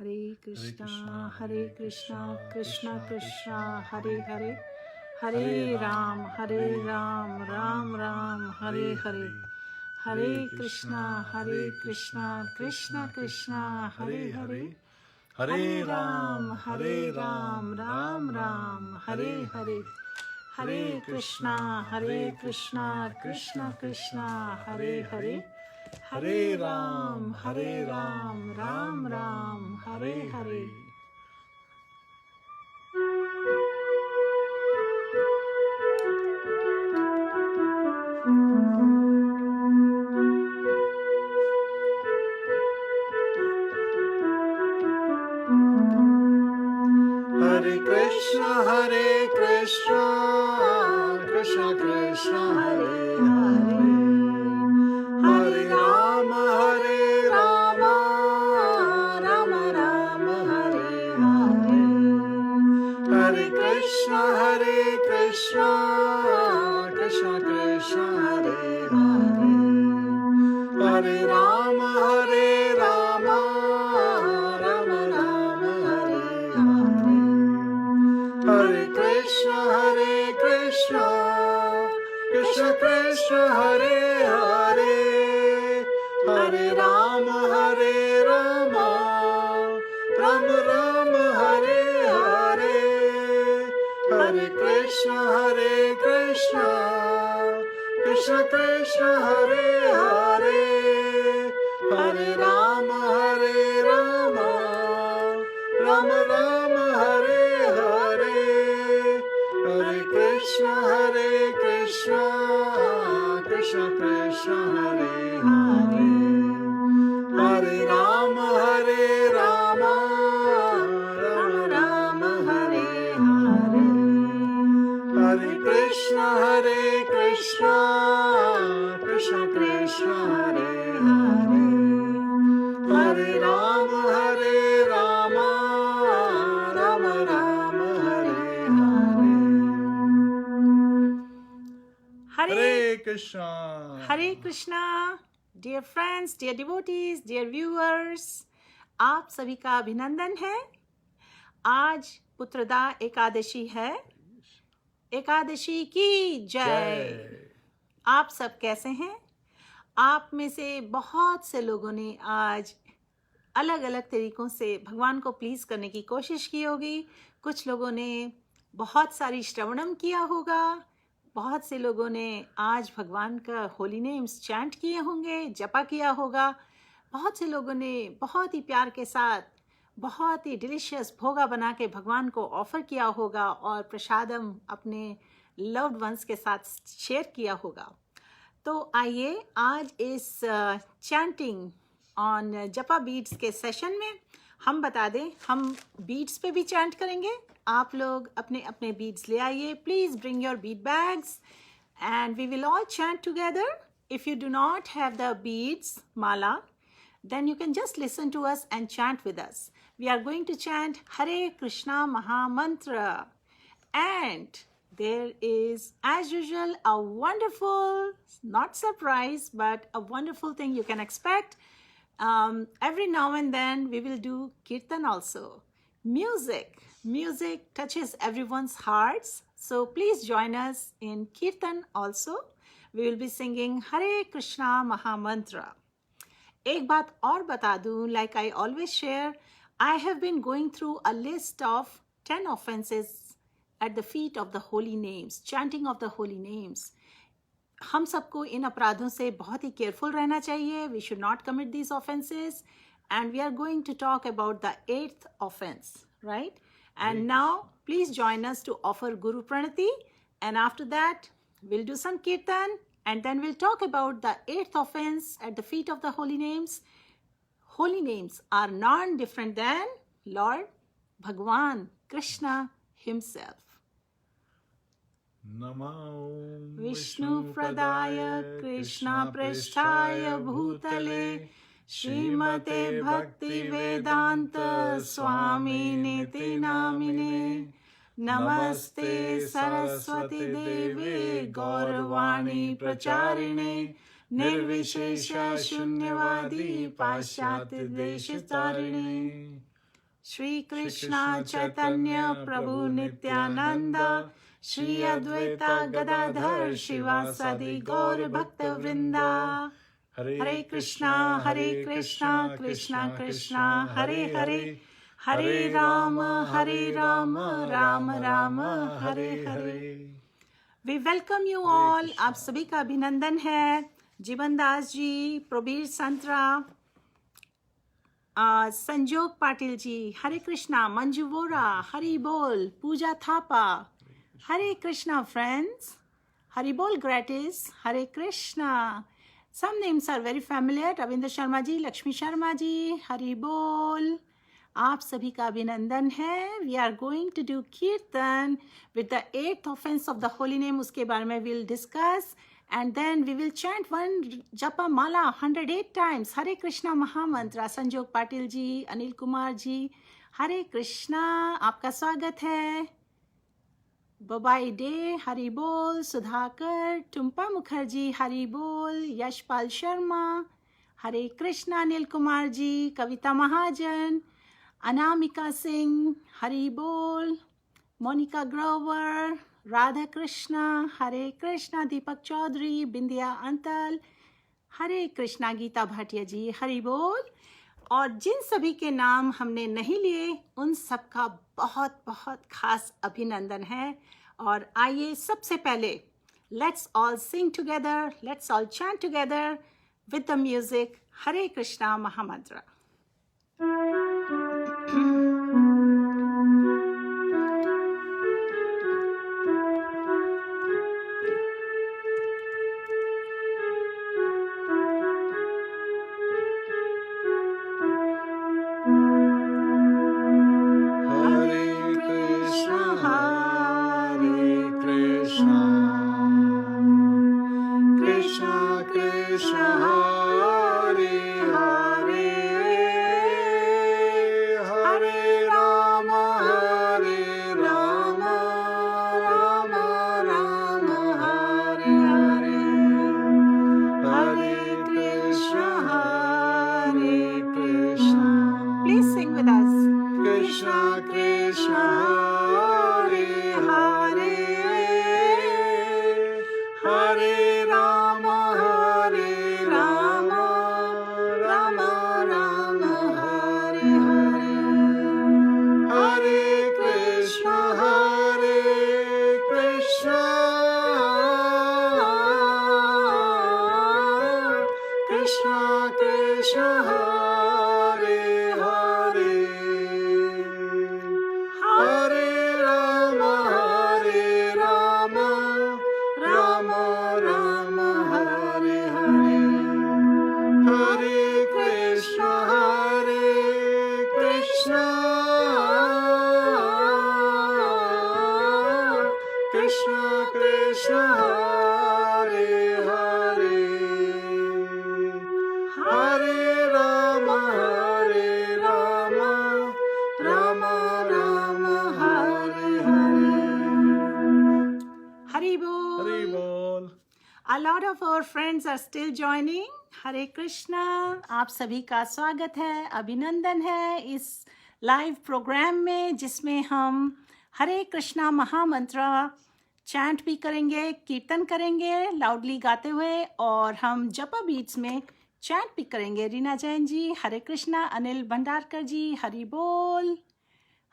हरे कृष्णा कृष्णा कृष्णा हरे हरे, हरे राम राम राम हरे हरे, हरे कृष्णा कृष्णा कृष्णा हरे हरे, हरे राम राम राम हरे हरे, हरे कृष्णा कृष्णा कृष्णा हरे हरे, हरे Ram Ram Ram Hare Hare. Hare Krishna Krishna Krishna Hare Hare, Hare Rama Rama Rama Hare Hare, Hare Krishna Krishna Krishna Hare Hare, Hare Rama Rama Rama Hare Hare, Hare Krishna Krishna Krishna Hare Hare, Hare Rama Rama Rama Hare Hare, Hare Krishna Krishna Krishna Hare Hare, Hare Rama Rama Rama Hare Hare, Hare Krishna Krishna Krishna Hare Hare, Hare Rama Rama Rama Hare Hare, Hare Krishna Krishna Krishna Hare Hare, Hare Rama Rama Rama Hare Hare. Hare Krishna. Hare Krishna, dear friends, dear devotees, dear viewers, आप सभी का अभिनंदन है। आज पुत्रदा एकादशी है। एकादशी की जय। आप सब कैसे हैं? आप में से बहुत से लोगों ने आज अलग अलग तरीकों से भगवान को प्लीज करने की कोशिश की होगी। कुछ लोगों ने बहुत सारी श्रवणम किया होगा, बहुत से लोगों ने आज भगवान का होली नेम्स चैंट किए होंगे, जपा किया होगा। बहुत से लोगों ने बहुत ही प्यार के साथ बहुत ही डिलीशियस भोगा बना के भगवान को ऑफर किया होगा और प्रसादम अपने लव्ड वंस के साथ शेयर किया होगा। तो आइए आज इस चैंटिंग ऑन जपा बीट्स के सेशन में हम बता दें, हम बीट्स पे भी चैंट करेंगे। आप लोग अपने अपने बीट्स ले आइए। Please bring your bead bags and we will all chant together. If you do not have the beads mala, then you can just listen to us and chant with us. We are going to chant Hare Krishna Maha Mantra. And there is, as usual, a wonderful, not surprise, but a wonderful thing you can expect. Every now and then we will do kirtan also. Music touches everyone's hearts. So please join us in kirtan also. We will be singing Hare Krishna Maha Mantra. एक बात और बता दूं, like I always share, I have been going through a list of 10 offenses at the feet of the holy names, chanting of the holy names. हम सबको इन अपराधों से बहुत ही केयरफुल रहना चाहिए. We should not commit these offenses. And we are going to talk about the 8th offense, right? And now, please join us to offer Guru Pranati. And after that, we'll do some kirtan. And then we'll talk about the 8th offense at the feet of the holy names. Holy names are none different than Lord Bhagwan Krishna himself. Namo Vishnu Pradaya Krishna Prasthaya Bhutale Srimate Bhakti Vedanta Swami Niti Namine Namaste Saraswati Deve Gauravani Pracharine Nirvishesha Shunyavadi Pashyati Deshatarine. Shri Krishna Chaitanya Prabhu Nityananda, Shri Advaita Gadadhar Shivasadi Gaur Bhakta Vrinda. Hare Krishna, Krishna Krishna, Hare Hare, Hare Rama, Rama Rama, Hare Hare. We welcome you all. आप सभी का अभिनंदन है. जीवन दास जी, प्रबीर संतरा, संजोग पाटिल जी, हरे कृष्णा, मंजू वोरा, हरि बोल, पूजा थापा, हरे Krishna friends, Hari बोल gratis, Hare Krishna. Some names are very familiar. Ravindra Sharma ji, Lakshmi Sharma ji, Hari बोल. आप सभी का अभिनंदन है. We are going to do Kirtan with the 8th offense of the holy name. उसके बारे में we'll discuss. And then we will chant one japa mala 108 times. Hare Krishna Mahamantra. संजोग पाटिल जी, अनिल कुमार जी, हरे कृष्णा, आपका स्वागत है. बबाई डे, हरि बोल. सुधाकर, टुम्पा मुखर्जी, हरि बोल. यशपाल शर्मा, हरे कृष्णा. अनिल कुमार जी, कविता महाजन, अनामिका सिंह, हरि बोल. मोनिका ग्रोवर, राधा कृष्णा, हरे कृष्णा. दीपक चौधरी, बिंदिया अंतल, हरे कृष्णा. गीता भाटिया जी, हरि बोल. और जिन सभी के नाम हमने नहीं लिए उन सबका बहुत बहुत खास अभिनंदन है. और आइए सबसे पहले let's all sing together, let's all chant together with the music. Hare Krishna महामंत्र. A lot of our friends are still joining. हरे कृष्णा. आप सभी का स्वागत है, अभिनंदन है इस लाइव प्रोग्राम में जिसमें हम हरे कृष्णा महामंत्र चैंट भी करेंगे, कीर्तन करेंगे लाउडली गाते हुए, और हम जपा बीट्स में चैंट भी करेंगे. रीना जैन जी, हरे कृष्णा. अनिल भंडारकर जी, हरि बोल,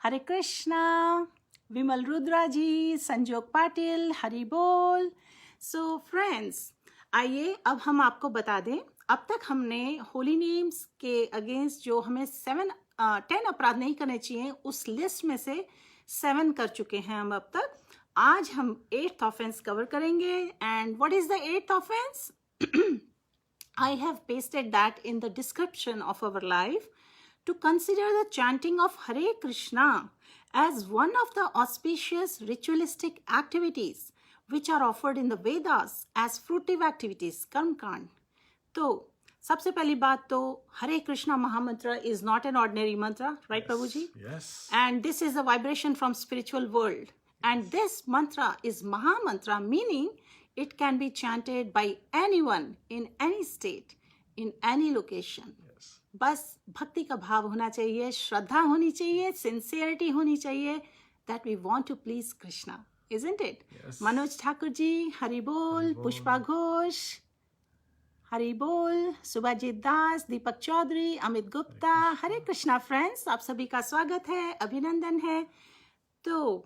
हरे कृष्णा. विमल रुद्रा जी, संजोग पाटिल, हरि बोल. सो फ्रेंड्स, आइए अब हम आपको बता दें, अब तक हमने होली नेम्स के अगेंस्ट जो हमें 10 अपराध नहीं करने चाहिए उस लिस्ट में से 7 कर चुके हैं हम अब तक. आज हम 8th ऑफेंस कवर करेंगे. And what is the 8th offence? I have pasted that in the description of our live to consider the chanting of Hare Krishna as one of the auspicious ritualistic activities which are offered in the Vedas as fruitive activities, कर्म कांड. तो सबसे पहली बात तो हरे कृष्णा महामंत्र is not an ordinary mantra, right, Prabhuji? Yes. And this is a vibration from spiritual world. And this mantra is Mahamantra, meaning it can be chanted by anyone in any state, in any location. Yes. बस भक्ति का भाव होना चाहिए, श्रद्धा होनी चाहिए, sincerity होनी चाहिए, that we want to please Krishna, isn't it? Yes. Manoj Thakur ji, Hari बोल, हरि बोल। पुष्पा घोष, हरि बोल, सुभाजीत दास, दीपक चौधरी, अमित गुप्ता, हरे कृष्णा फ्रेंड्स, आप सभी का स्वागत है, अभिनंदन है। तो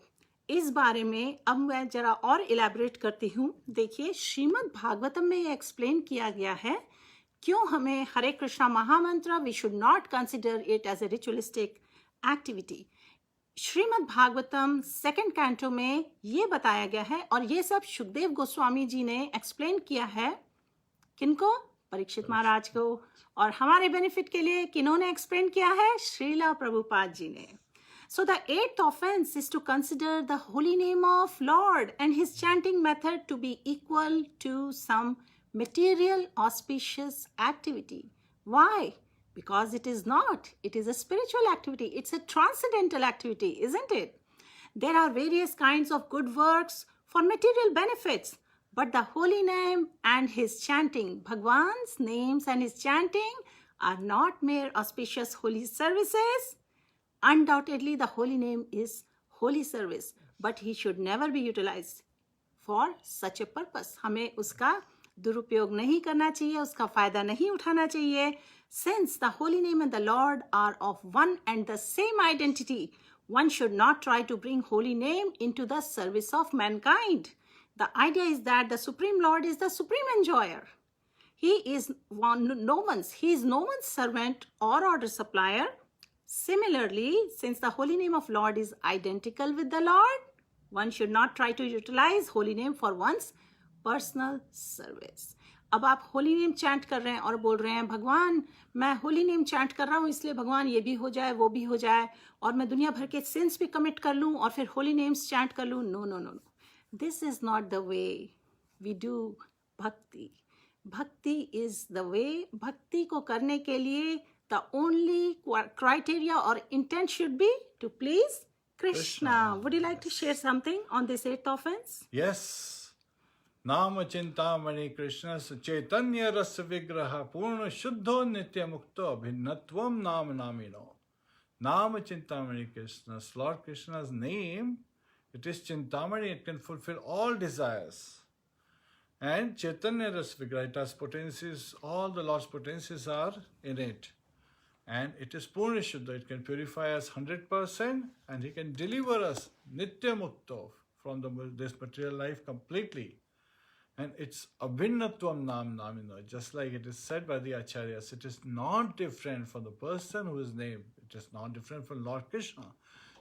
इस बारे में अब मैं जरा और इलैबोरेट करती हूँ। देखिए, श्रीमद् भागवतम में ये एक्सप्लेन किया गया है क्यों हमें हरे कृष्णा महामंत्र we should not consider it as a ritualistic activity. Shrimad Bhagavatam second canto में ये बताया गया है, और ये सब सुखदेव गोस्वामी जी ने एक्सप्लेन किया है। किनको? परीक्षित महाराज को। और हमारे बेनिफिट के लिए किन्होंने एक्सप्लेन किया है? श्रीला प्रभुपाद जी ने। So the eighth offense is to consider the holy name of Lord and his chanting method to be equal to some material auspicious activity. Why? Because it is not. It is a spiritual activity. It's a transcendental activity, isn't it? There are various kinds of good works for material benefits, but the holy name and his chanting, Bhagwan's names and his chanting, are not mere auspicious holy services. Undoubtedly, the holy name is holy service, but he should never be utilized for such a purpose. हमें उसका दुरुपयोग नहीं करना चाहिए, उसका फायदा नहीं उठाना चाहिए. Since the holy name and the Lord are of one and the same identity, one should not try to bring holy name into the service of mankind. The idea is that the Supreme Lord is the supreme enjoyer. He is no one's servant or order supplier. Similarly, since the holy name of Lord is identical with the Lord, one should not try to utilize holy name for one's personal service. अब आप holy name chant कर रहे हैं और बोल रहे हैं, भगवान मैं होली नेम चैंट कर रहा हूँ इसलिए भगवान ये भी हो जाए वो भी हो जाए और मैं दुनिया भर के सिंस भी कमिट कर लूँ और फिर होली नेम्स चैंट कर लूँ. No no no no, this is not the way we do bhakti. Bhakti is the way. भक्ति को करने के लिए the only criteria or intent should be to please Krishna. Would you like to share something on this eighth offense? Yes. Nama Chintamani Krishna Chaitanya Rasa Vigraha Purna Shuddho Nitya Mukto Bhinnatvam Nama Namino. Nama Chintamani Krishna, Lord Krishna's name, it is Chintamani, it can fulfill all desires. And Chaitanya Rasa Vigraha, it has potencies, all the Lord's potencies are in it. And it is Purna Shuddha, it can purify us 100% and he can deliver us Nitya Mukto from this material life completely. And it's Abhinnatvam Nam Namino, just like it is said by the Acharyas, it is not different from the person who is named, it is not different from Lord Krishna.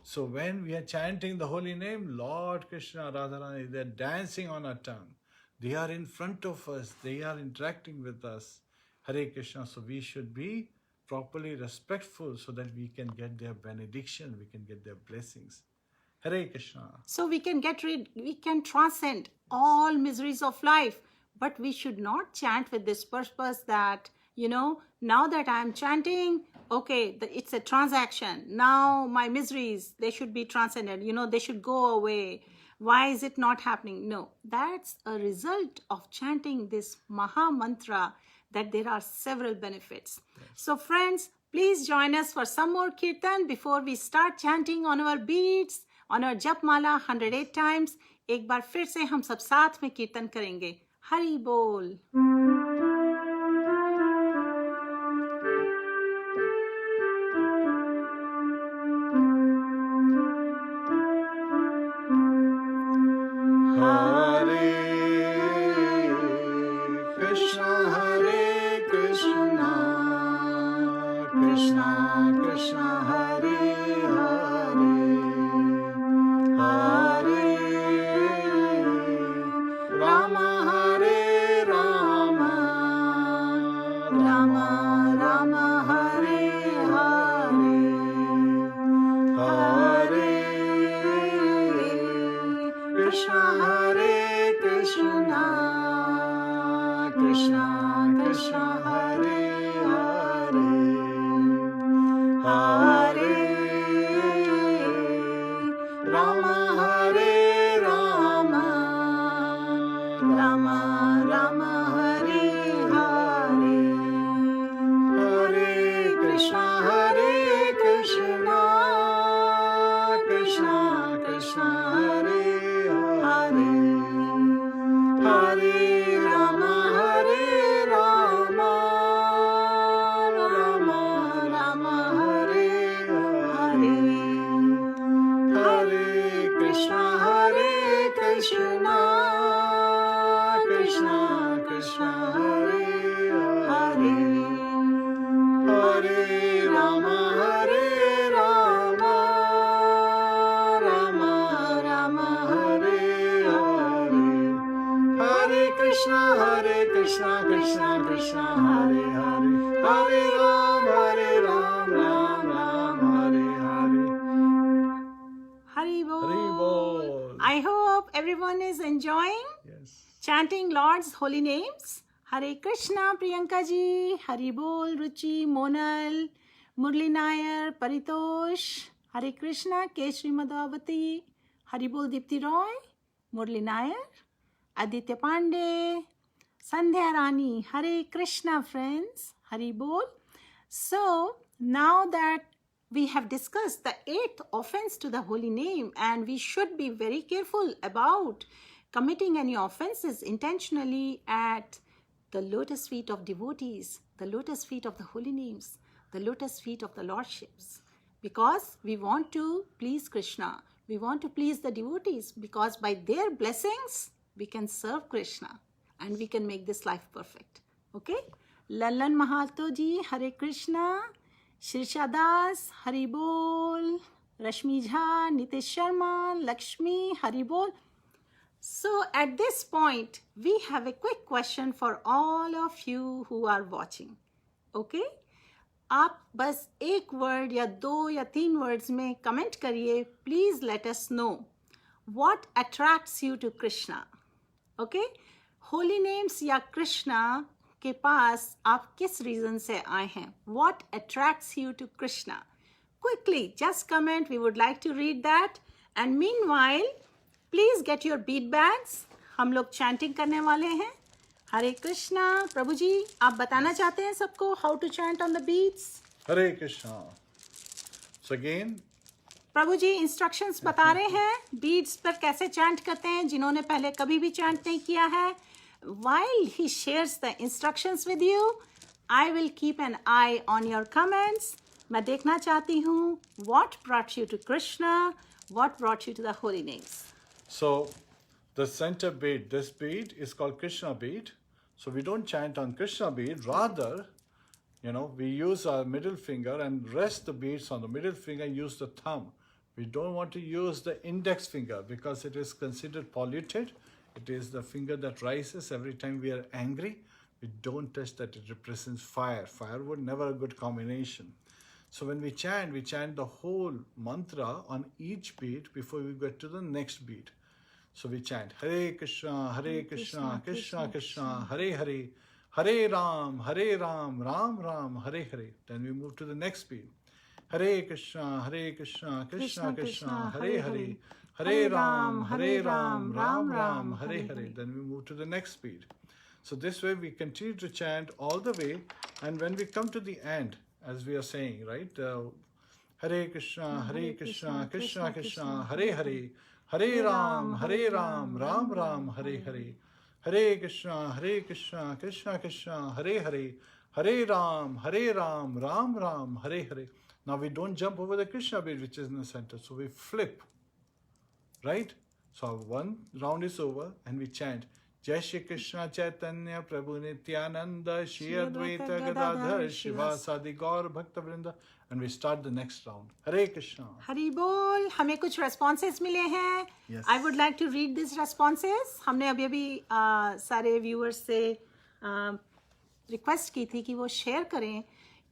So when we are chanting the holy name, Lord Krishna, Radharani, they are dancing on our tongue. They are in front of us, they are interacting with us. Hare Krishna, so we should be properly respectful so that we can get their benediction, we can get their blessings. Hare Krishna. So we can we can transcend all miseries of life, but we should not chant with this purpose that, now that I am chanting, okay, it's a transaction. Now my miseries, they should be transcended, they should go away. Why is it not happening? No, that's a result of chanting this Maha Mantra, that there are several benefits. Yes. So friends, please join us for some more kirtan before we start chanting on our beats, on our jap mala 108 times. एक बार फिर से हम सब साथ में कीर्तन करेंगे. हरि बोल. everyone is enjoying Yes. chanting Lord's holy names. Hare Krishna, Priyanka ji, Hari Bol, Ruchi, Monal, Murli Nair, Paritosh, Hare Krishna, Keshri Madhavati, Hari Bol, Dipti Roy, Murli Nair, Aditya Pandey, Sandhya Rani, Hare Krishna, friends, Hari Bol. So, now that we have discussed the 8th offense to the holy name, and we should be very careful about committing any offenses intentionally at the lotus feet of devotees, the lotus feet of the holy names, the lotus feet of the lordships, because we want to please Krishna. We want to please the devotees, because by their blessings, we can serve Krishna and we can make this life perfect. Okay? Lallan Mahalto ji, Hare Krishna. Shirsha Das, Hari Bol. Rashmi Jha, Nitish Sharma, Lakshmi, Hari Bol. So at this point, we have a quick question for all of you who are watching. Okay? आप बस एक word या दो या तीन words में comment करिए. Please let us know what attracts you to Krishna. Okay? Holy names या Krishna के पास आप किस रीजन से आए हैं? What attracts you to Krishna? Quickly, just comment. We would like to read that. And meanwhile, please get your bead bags. हम लोग chanting करने वाले हैं. हरे कृष्णा. प्रभु जी, आप बताना चाहते हैं सबको how to chant on the beads? Hare Krishna. So again, Prabhu ji instructions बता रहे हैं बीड्स पर कैसे चैंट करते हैं जिन्होंने पहले कभी भी चैंट नहीं किया है. While he shares the instructions with you, I will keep an eye on your comments. मैं देखना चाहती हूँ what brought you to Krishna, what brought you to the holy names. so the center bead, this bead is called Krishna bead. So we don't chant on Krishna bead. Rather, we use our middle finger and rest the beads on the middle finger and use the thumb. We don't want to use the index finger because it is considered polluted. It is the finger that rises every time we are angry. We don't touch that. It represents fire. Firewood, never a good combination. So when we chant the whole mantra on each beat before we get to the next beat. So we chant Hare Krishna, Krishna Krishna, Hare Hare, Hare Ram, Ram Ram, Hare Hare. Then we move to the next beat. Hare Krishna, Krishna Krishna, Hare Hare, Hare Ram, Ram Ram, Hare Hare. Then we move to the next beat. So this way we continue to chant all the way, and when we come to the end, as we are saying, right? Hare Krishna, Krishna Krishna, Hare Hare, Hare Ram, Ram Ram, Hare Hare. Hare Krishna, Krishna Krishna, Hare Hare, Hare Ram, Ram Ram, Hare Hare. Now we don't jump over the Krishna bead which is in the center, so we flip, right? So one round is over and we chant Jai Shri Krishna Chaitanya Prabhu Nityananda Shri Advaita Gadadhar Shiva Sadi Gaur Bhakta Vrinda, and we start the next round. Hare Krishna. Hari बोल. हमें कुछ responses मिले हैं. Yes. I would like to read these responses. हमने अभी सारे viewers से request की थी कि वो share करें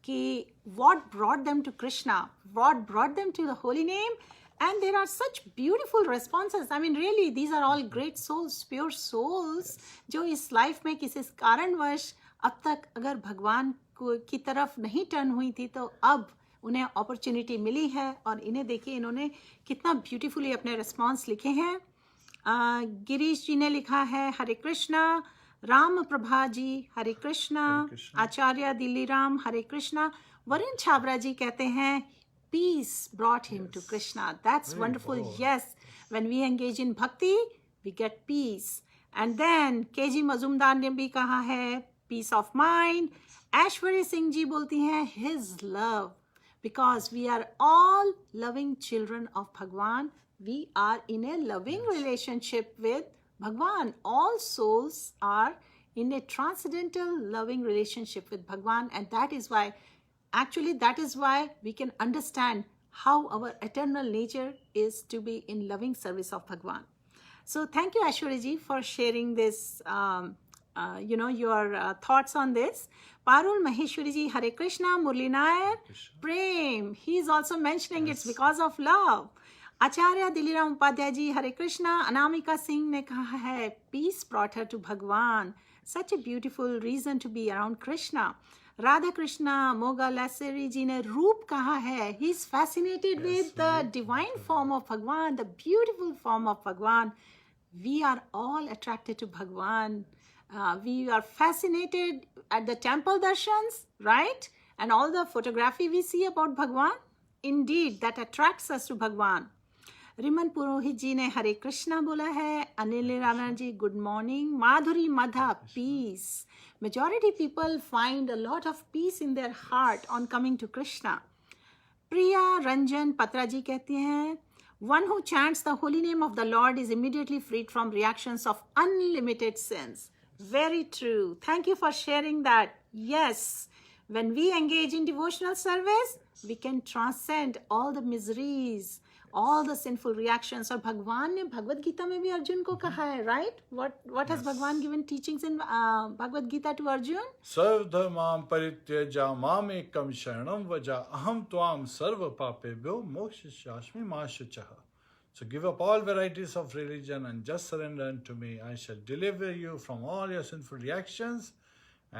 कि what brought them to Krishna, what brought them to the holy name. And there are such beautiful responses. I mean, really, these are all great souls, pure souls, जो इस life में किसी कारणवश अब तक अगर भगवान की तरफ नहीं टर्न हुई थी, तो अब उन्हें अपॉर्चुनिटी मिली है. और इन्हें देखिए, इन्होंने कितना ब्यूटीफुली अपने रिस्पॉन्स लिखे हैं. गिरीश जी ने लिखा है हरे कृष्णा. राम प्रभा जी हरे कृष्णा. आचार्य दिल्ली राम हरे कृष्णा. वरुण छाबरा जी कहते हैं peace brought him to Krishna. That's Very wonderful. bold. Yes, when we engage in bhakti, we get peace. And then KG Mazumdar ने भी कहा है peace of mind. Aishwarya Singh ji बोलती हैं his love. Because we are all loving children of Bhagwan. We are in a loving relationship with Bhagwan. All souls are in a transcendental loving relationship with Bhagwan, and that is why we can understand how our eternal nature is to be in loving service of Bhagwan. So thank you, Aishwarya ji, for sharing this, your thoughts on this. Parul Maheshwari ji, Hare Krishna. Murli Nair, Prem. He is also mentioning it's because of love. आचार्य दिलीराम उपाध्याय जी हरे कृष्णा। अनामिका सिंह ने कहा है piece brought her to Bhagwan, such a beautiful reason to be around Krishna. Radha Krishna Moga Laseri ji ने रूप कहा है he is fascinated with the divine form of Bhagwan, the beautiful form of Bhagwan. We are all attracted to Bhagwan. We are fascinated at the temple darshans, right? And all the photography we see about Bhagwan. Indeed, that attracts us to Bhagwan. रिमन पुरोहित जी ने हरे कृष्णा बोला है। Anil Rana ji good morning. Madhuri मधा piece. Majority people find a lot of peace in their heart on coming to Krishna. प्रिया रंजन पत्रा जी कहती हैं one who chants the holy name of the Lord is immediately freed from reactions of unlimited sins. Very true. Thank you for sharing that. Yes, when we engage in devotional service, we can transcend all the miseries, all the sinful reactions. और भगवान ने भगवद गीता में भी अर्जुन को कहा है, right? What has Bhagwan given teachings in Bhagavad Gita to Arjun? सर्वधर्मां परित्यज्य माम एकं शरणं व्रज अहं त्वां सर्व पापेभ्यो मोक्षयिष्यामि मा शुचः. So give up all varieties of religion and just surrender unto me. I shall deliver you from all your sinful reactions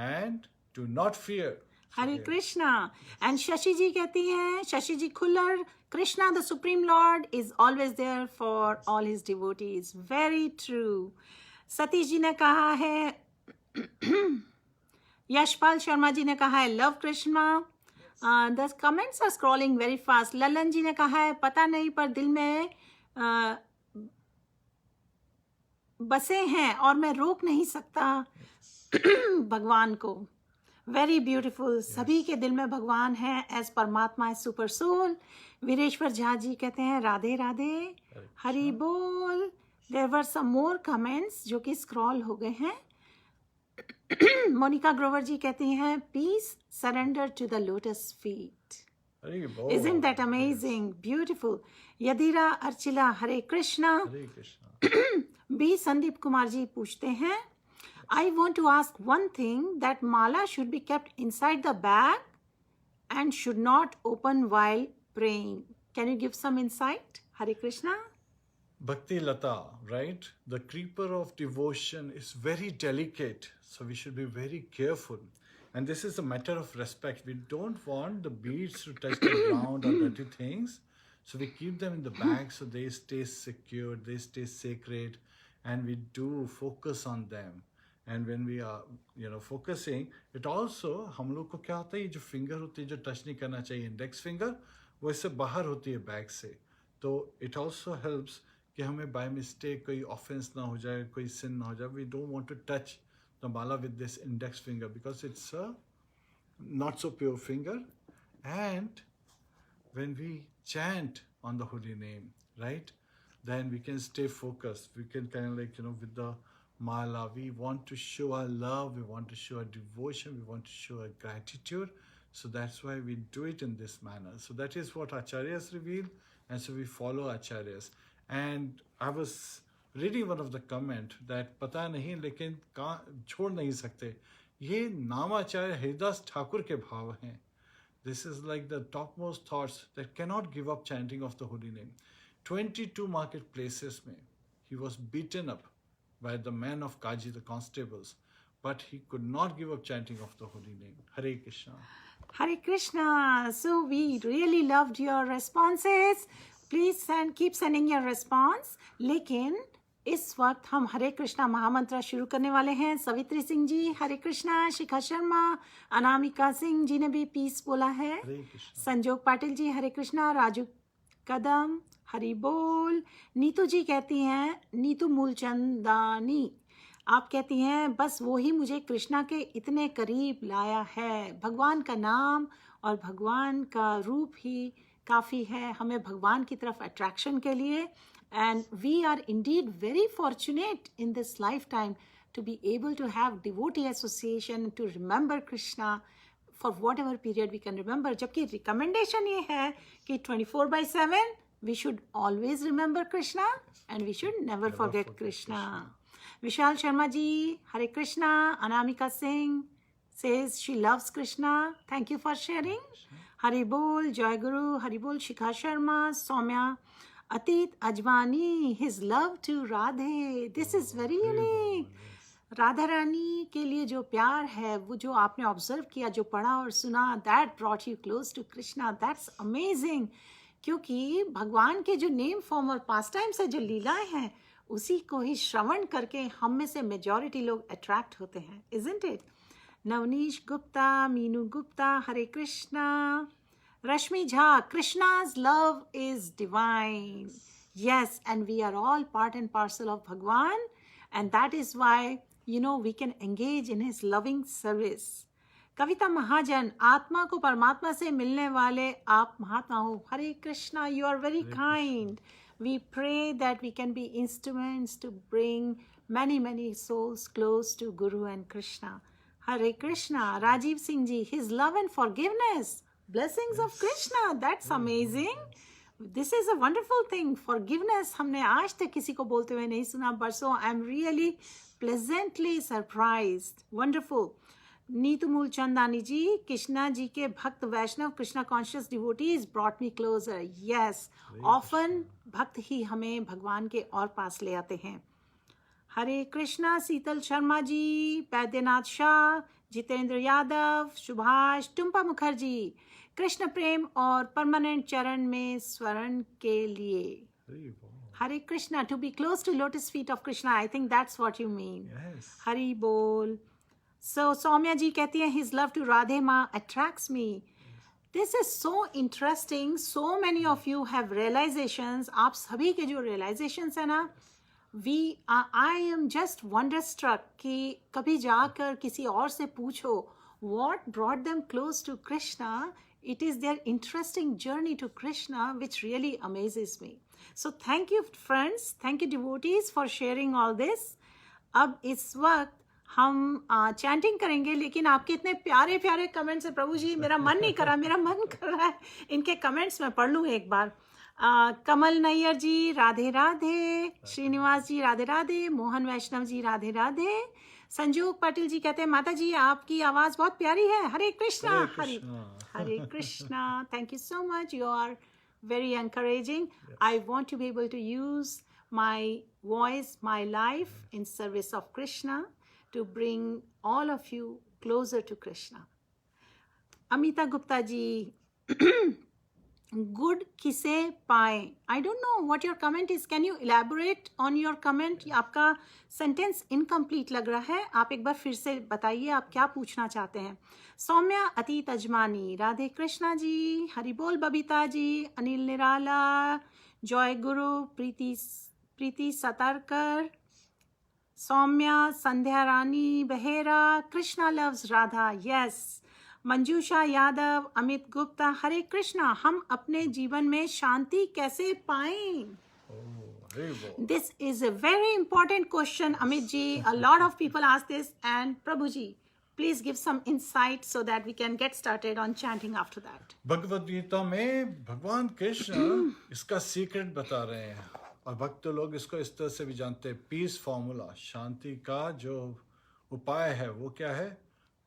and do not fear. Hare Krishna. And Shashi ji कहती हैं, Shashi ji Khullar, Krishna the supreme lord is always there for all his devotees. Very true. Satish ji ने कहा है, यशपाल शर्मा जी ने कहा है love Krishna. The comments are scrolling very fast. Lalan ji ने कहा है पता नहीं पर दिल में बसे हैं और मैं रोक नहीं सकता भगवान को। Very beautiful. सभी के दिल में भगवान है एज परमात्मा as super soul. Veereshwar Jha ji कहते हैं राधे राधे हरि बोल। There were some more comments जो कि स्क्रॉल हो गए हैं। मोनिका ग्रोवर जी कहती हैं peace surrender to the lotus feet. Isn't that amazing? Beautiful. Yadira Archila Hare Krishna. B Sandeep Kumar ji पूछते हैं I want to ask one thing, that mala should be kept inside the bag and should not open while praying. Can you give some insight? Hare Krishna. Bhakti Lata, right? The creeper of devotion is very delicate, so we should be very careful. And this is a matter of respect. We don't want the beads to touch the ground or dirty things, so we keep them in the bag so they stay secure, they stay sacred, and we do focus on them. And when we are, focusing, it also, हम लोग को क्या होता है, ये जो finger होती है जो टच नहीं करना चाहिए, इंडेक्स फिंगर, वो इससे बाहर होती है बैग से, तो इट ऑल्सो हेल्प्स कि हमें बाय मिस्टेक कोई ऑफेंस ना हो जाए, कोई सिन ना हो जाए. We don't want to touch the mala with this index finger because it's a not so pure finger. And when we chant on the holy name, right, then we can stay focused. We can kind of like, with the mala, we want to show our love, we want to show our devotion, we want to show our gratitude. So that's why we do it in this manner. So that is what acharyas reveal, and so we follow acharyas. And I was reading one of the comment that पता नहीं लेकिन छोड़ नहीं सकते, ये नामाचार्य हरिदास ठाकुर के भाव हैं. This is like the topmost thoughts that cannot give up chanting of the holy name. 22 marketplaces में he was beaten up by the men of Kaji, the constables, but he could not give up chanting of the holy name. Hare Krishna. Hare Krishna. So we really loved your responses. Please keep sending your response. लेकिन इस वक्त हम हरे कृष्णा महामंत्र शुरू करने वाले हैं. सवित्री सिंह जी हरे कृष्णा, शिखा शर्मा, अनामिका सिंह जी ने भी पीस बोला है, संजोग पाटिल जी हरे कृष्णा, राजू कदम हरि बोल. नीतू जी कहती हैं, नीतू मूलचंदानी, आप कहती हैं बस वो ही मुझे कृष्णा के इतने करीब लाया है. भगवान का नाम और भगवान का रूप ही काफ़ी है हमें भगवान की तरफ अट्रैक्शन के लिए. And we are indeed very fortunate in this lifetime to be able to have devotee association, to remember Krishna for whatever period we can remember. जबकि recommendation ये है कि 24/7 we should always remember Krishna and we should never forget Krishna. Vishal Sharma ji, Hare Krishna. Anamika Singh says she loves Krishna. Thank you for sharing. Hari Bol, Jai Guru, Hari Bol, Shikha Sharma, Soumya. Atit Ajmani, his love to Radhe. This is very unique. Radha Rani के लिए जो प्यार है, वो जो आपने observe किया, जो पढ़ा और सुना, that brought you close to Krishna. That's amazing. क्योंकि भगवान के जो नेम फॉर्म और पास टाइम से जो लीलाएं हैं, उसी को ही श्रवण करके हम में से मेजॉरिटी लोग अट्रैक्ट होते हैं. Isn't it? Navneesh Gupta, Meenu Gupta, Hare Krishna. Rashmi Jha, Krishna's love is divine. Yes, and we are all part and parcel of Bhagwan, and that is why, we can engage in his loving service. Kavita Mahajan, आत्मा को परमात्मा से मिलने वाले आप महात्मा हो. हरे Krishna, you are very kind. We pray that we can be instruments to bring many souls close to Guru and Krishna. Hare Krishna. Rajiv Singh ji, his love and forgiveness. Blessings of Krishna. That's amazing. This is a wonderful thing. Forgiveness हमने आज तक किसी को बोलते हुए नहीं सुना. बरसों I'm really pleasantly surprised. Wonderful. Neetu Moolchandani जी, कृष्णा जी के भक्त Vaishnav, Krishna conscious devotees brought me closer. Yes, often भक्त ही हमें भगवान के और पास ले आते हैं. हरे कृष्णा. शीतल शर्मा जी, बैद्यनाथ शाह, जितेंद्र यादव, सुभाष, टुम्पा मुखर्जी, कृष्ण प्रेम और परमानेंट चरण में स्वरण के लिए. Hare Krishna. To be close to lotus feet of Krishna. I think that's what you mean. Hari बोल. सो सौम्या जी कहती हैं, हिज लव टू राधे माँ attracts me. This is so interesting. So many of you have realisations. आप सभी के जो रियलाइजेशंस है ना, आई एम जस्ट वंडरस्ट्रक कि कभी जाकर किसी और से पूछो what brought them close to Krishna. It is their interesting journey to Krishna which really amazes me. So thank you friends, thank you devotees for sharing all this. अब इस वक्त हम चैंटिंग करेंगे, लेकिन आपके इतने प्यारे प्यारे कमेंट्स हैं प्रभु जी, मेरा मन नहीं कर रहा, मेरा मन कर रहा है इनके कमेंट्स में पढ़ लूँ एक बार. कमल नैयर जी, राधे राधे. श्रीनिवास जी, राधे राधे. मोहन वैष्णव जी, राधे राधे. संजोग पाटिल जी कहते हैं, माता जी आपकी आवाज बहुत प्यारी है. Hare Krishna. Hare Krishna. Thank you so much. You are very encouraging. I want to be able to use my voice, my life in service of Krishna to bring all of you closer to Krishna. Amita Gupta ji, good किसे पाए. I don't know what your comment is. Can you elaborate on your comment? आपका sentence incomplete लग रहा है. आप एक बार फिर से बताइए आप क्या पूछना चाहते हैं. सौम्या अतीत अजमानी, राधे कृष्णा जी, हरि बोल बबीता जी, अनिल निराला, जॉय गुरु, प्रीति सतरकर, सौम्या, संध्या रानी बेहेरा, कृष्णा लव्स राधा. यस. मंजूषा यादव, अमित गुप्ता, हरे कृष्णा. हम अपने जीवन में शांति कैसे पाएं? This is a very important question, Amit ji. A lot of people ask this, and Prabhu ji, please give some insight so that we can get started on chanting after that. Bhagavad Gita में भगवान कृष्ण इसका secret बता रहे हैं, और भक्त लोग इसको इस तरह से भी जानते हैं. पीस फॉर्मूला, शांति का जो उपाय है वो क्या है?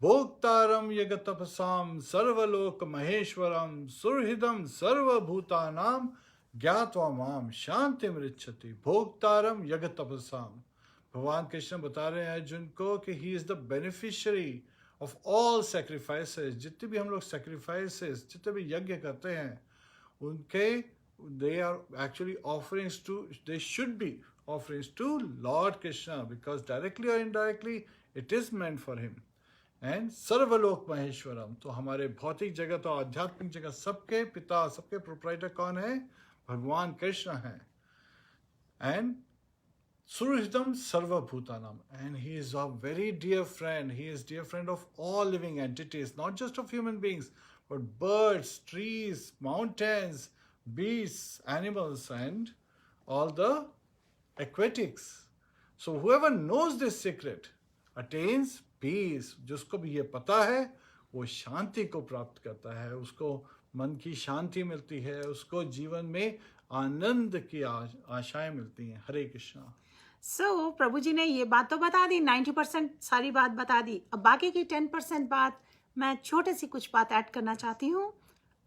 भोक्तारम यग तपसाम सर्वलोक महेश्वरम सुहृदम सर्वभूतानाम ज्ञात्वा माम शांति मृच्छति. भोक्तारम यग तपसाम. भगवान कृष्ण बता रहे हैं अर्जुन को कि he is the beneficiary of all sacrifices. जितने भी हम लोग सेक्रीफाइसेस, जितने भी यज्ञ करते हैं, उनके they are actually offerings to, they should be offerings to Lord Krishna, because directly or indirectly it is meant for him. And सर्वलोक Maheshwaram. तो हमारे भौतिक जगत और आध्यात्मिक जगत सबके पिता, सबके प्रोप्राइटर कौन है? भगवान कृष्ण है. And Surhidam Sarvabhutanam, and he is a very dear friend. He is dear friend of all living entities, not just of human beings, but birds, trees, mountains, beasts, animals, and all the aquatics. So whoever knows this secret attains peace. जिसको भी ये पता है वो शांति को प्राप्त करता है, उसको मन की शांति मिलती है, उसको जीवन में आनंद की आशाएं मिलती हैं. हरे कृष्णा. सो प्रभु जी ने ये बात तो बता दी, 90% सारी बात बता दी. अब बाकी की 10% बात मैं छोटे सी कुछ बात ऐड करना चाहती हूँ.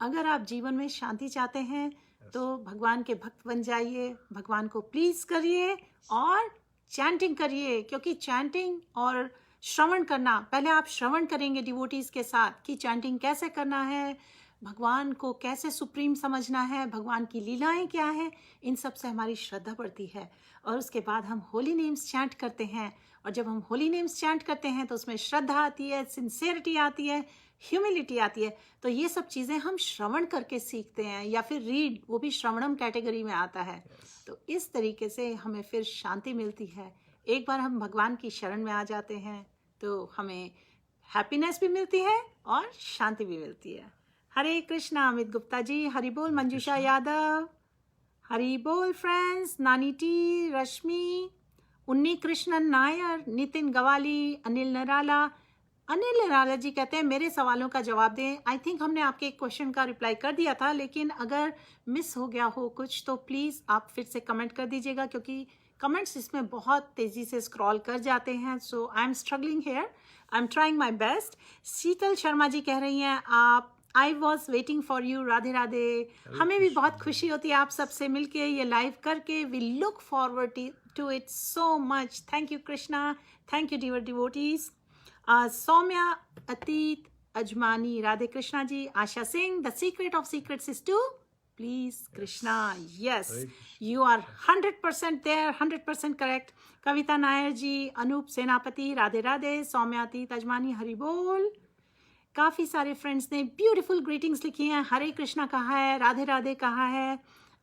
अगर आप जीवन में शांति चाहते हैं तो भगवान के भक्त बन जाइए, भगवान को प्लीज करिए और चैंटिंग करिए, क्योंकि चैंटिंग और श्रवण करना, पहले आप श्रवण करेंगे डिवोटीज के साथ कि चैंटिंग कैसे करना है, भगवान को कैसे सुप्रीम समझना है, भगवान की लीलाएं क्या है, इन सब से हमारी श्रद्धा बढ़ती है। और उसके बाद हम होली नेम्स चैंट करते हैं, और जब हम होली नेम्स चैंट करते हैं तो उसमें श्रद्धा आती है, सिंसेरिटी आती है, ह्यूमिलिटी आती है। तो ये सब चीज़ें हम श्रवण करके सीखते हैं, या फिर रीड, वो भी श्रवणम कैटेगरी में आता है। तो इस तरीके से हमें फिर शांति मिलती है। एक बार हम भगवान की शरण में आ जाते हैं तो हमें हैप्पीनेस भी मिलती है और शांति भी मिलती है। हरे कृष्णा अमित गुप्ता जी, हरि बोल मंजूषा यादव, हरि बोल फ्रेंड्स, नानी टी, रश्मि, उन्नी कृष्णन नायर, नितिन गवाली, अनिल निराला जी कहते हैं मेरे सवालों का जवाब दें। आई थिंक हमने आपके एक क्वेश्चन का रिप्लाई कर दिया था, लेकिन अगर मिस हो गया हो कुछ तो प्लीज़ आप फिर से कमेंट कर दीजिएगा, क्योंकि कमेंट्स इसमें बहुत तेज़ी से स्क्रॉल कर जाते हैं। So I am struggling here, I am trying my best. Sheetal Sharma ji कह रही हैं आप, I was waiting for you, Radhe Radhe. हमें भी बहुत खुशी होती है आप सबसे मिलके, ये लाइव करके। We look forward to it so much. Thank you Krishna, thank you dear devotees. Saumya Atit Ajmani, Radhe Krishna ji. Asha Singh, the secret of secrets is to please Krishna. Yes, you are 100% there, 100% correct. Kavita Nair ji, Anoop Senapati, Radhe Radhe. Saumya Atit Ajmani, Hari बोल। काफ़ी सारे फ्रेंड्स ने ब्यूटीफुल ग्रीटिंग्स लिखी हैं, हरे कृष्णा कहा है, राधे राधे कहा है।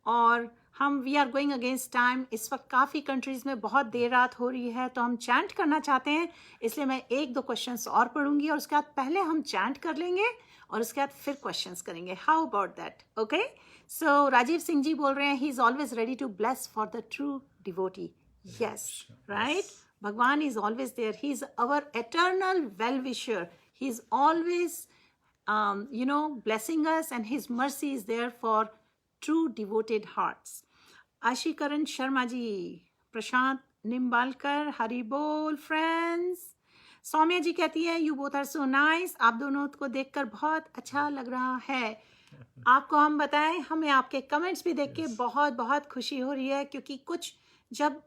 और हम we are going against time, इस वक्त काफ़ी कंट्रीज़ में बहुत देर रात हो रही है, तो हम चैंट करना चाहते हैं, इसलिए मैं एक दो क्वेश्चंस और पढ़ूंगी और उसके बाद पहले हम चैंट कर लेंगे और उसके बाद फिर क्वेश्चंस करेंगे। How about that? Okay. So Rajeev Singh ji बोल रहे हैं, he is always ready to bless for the true devotee. Yes, right. Bhagwan is always there, he is our eternal well wisher, he is always blessing us, and his mercy is there for true devoted hearts. Ashikaran Sharma ji, Prashant Nimbalkar, Hari बोल friends. Saumya ji कहती है you both are so nice, आप दोनों को देखकर बहुत अच्छा लग रहा है। आपको हम बताएं, हमें आपके कमेंट्स भी देख के बहुत बहुत खुशी हो रही है, क्योंकि कुछ जब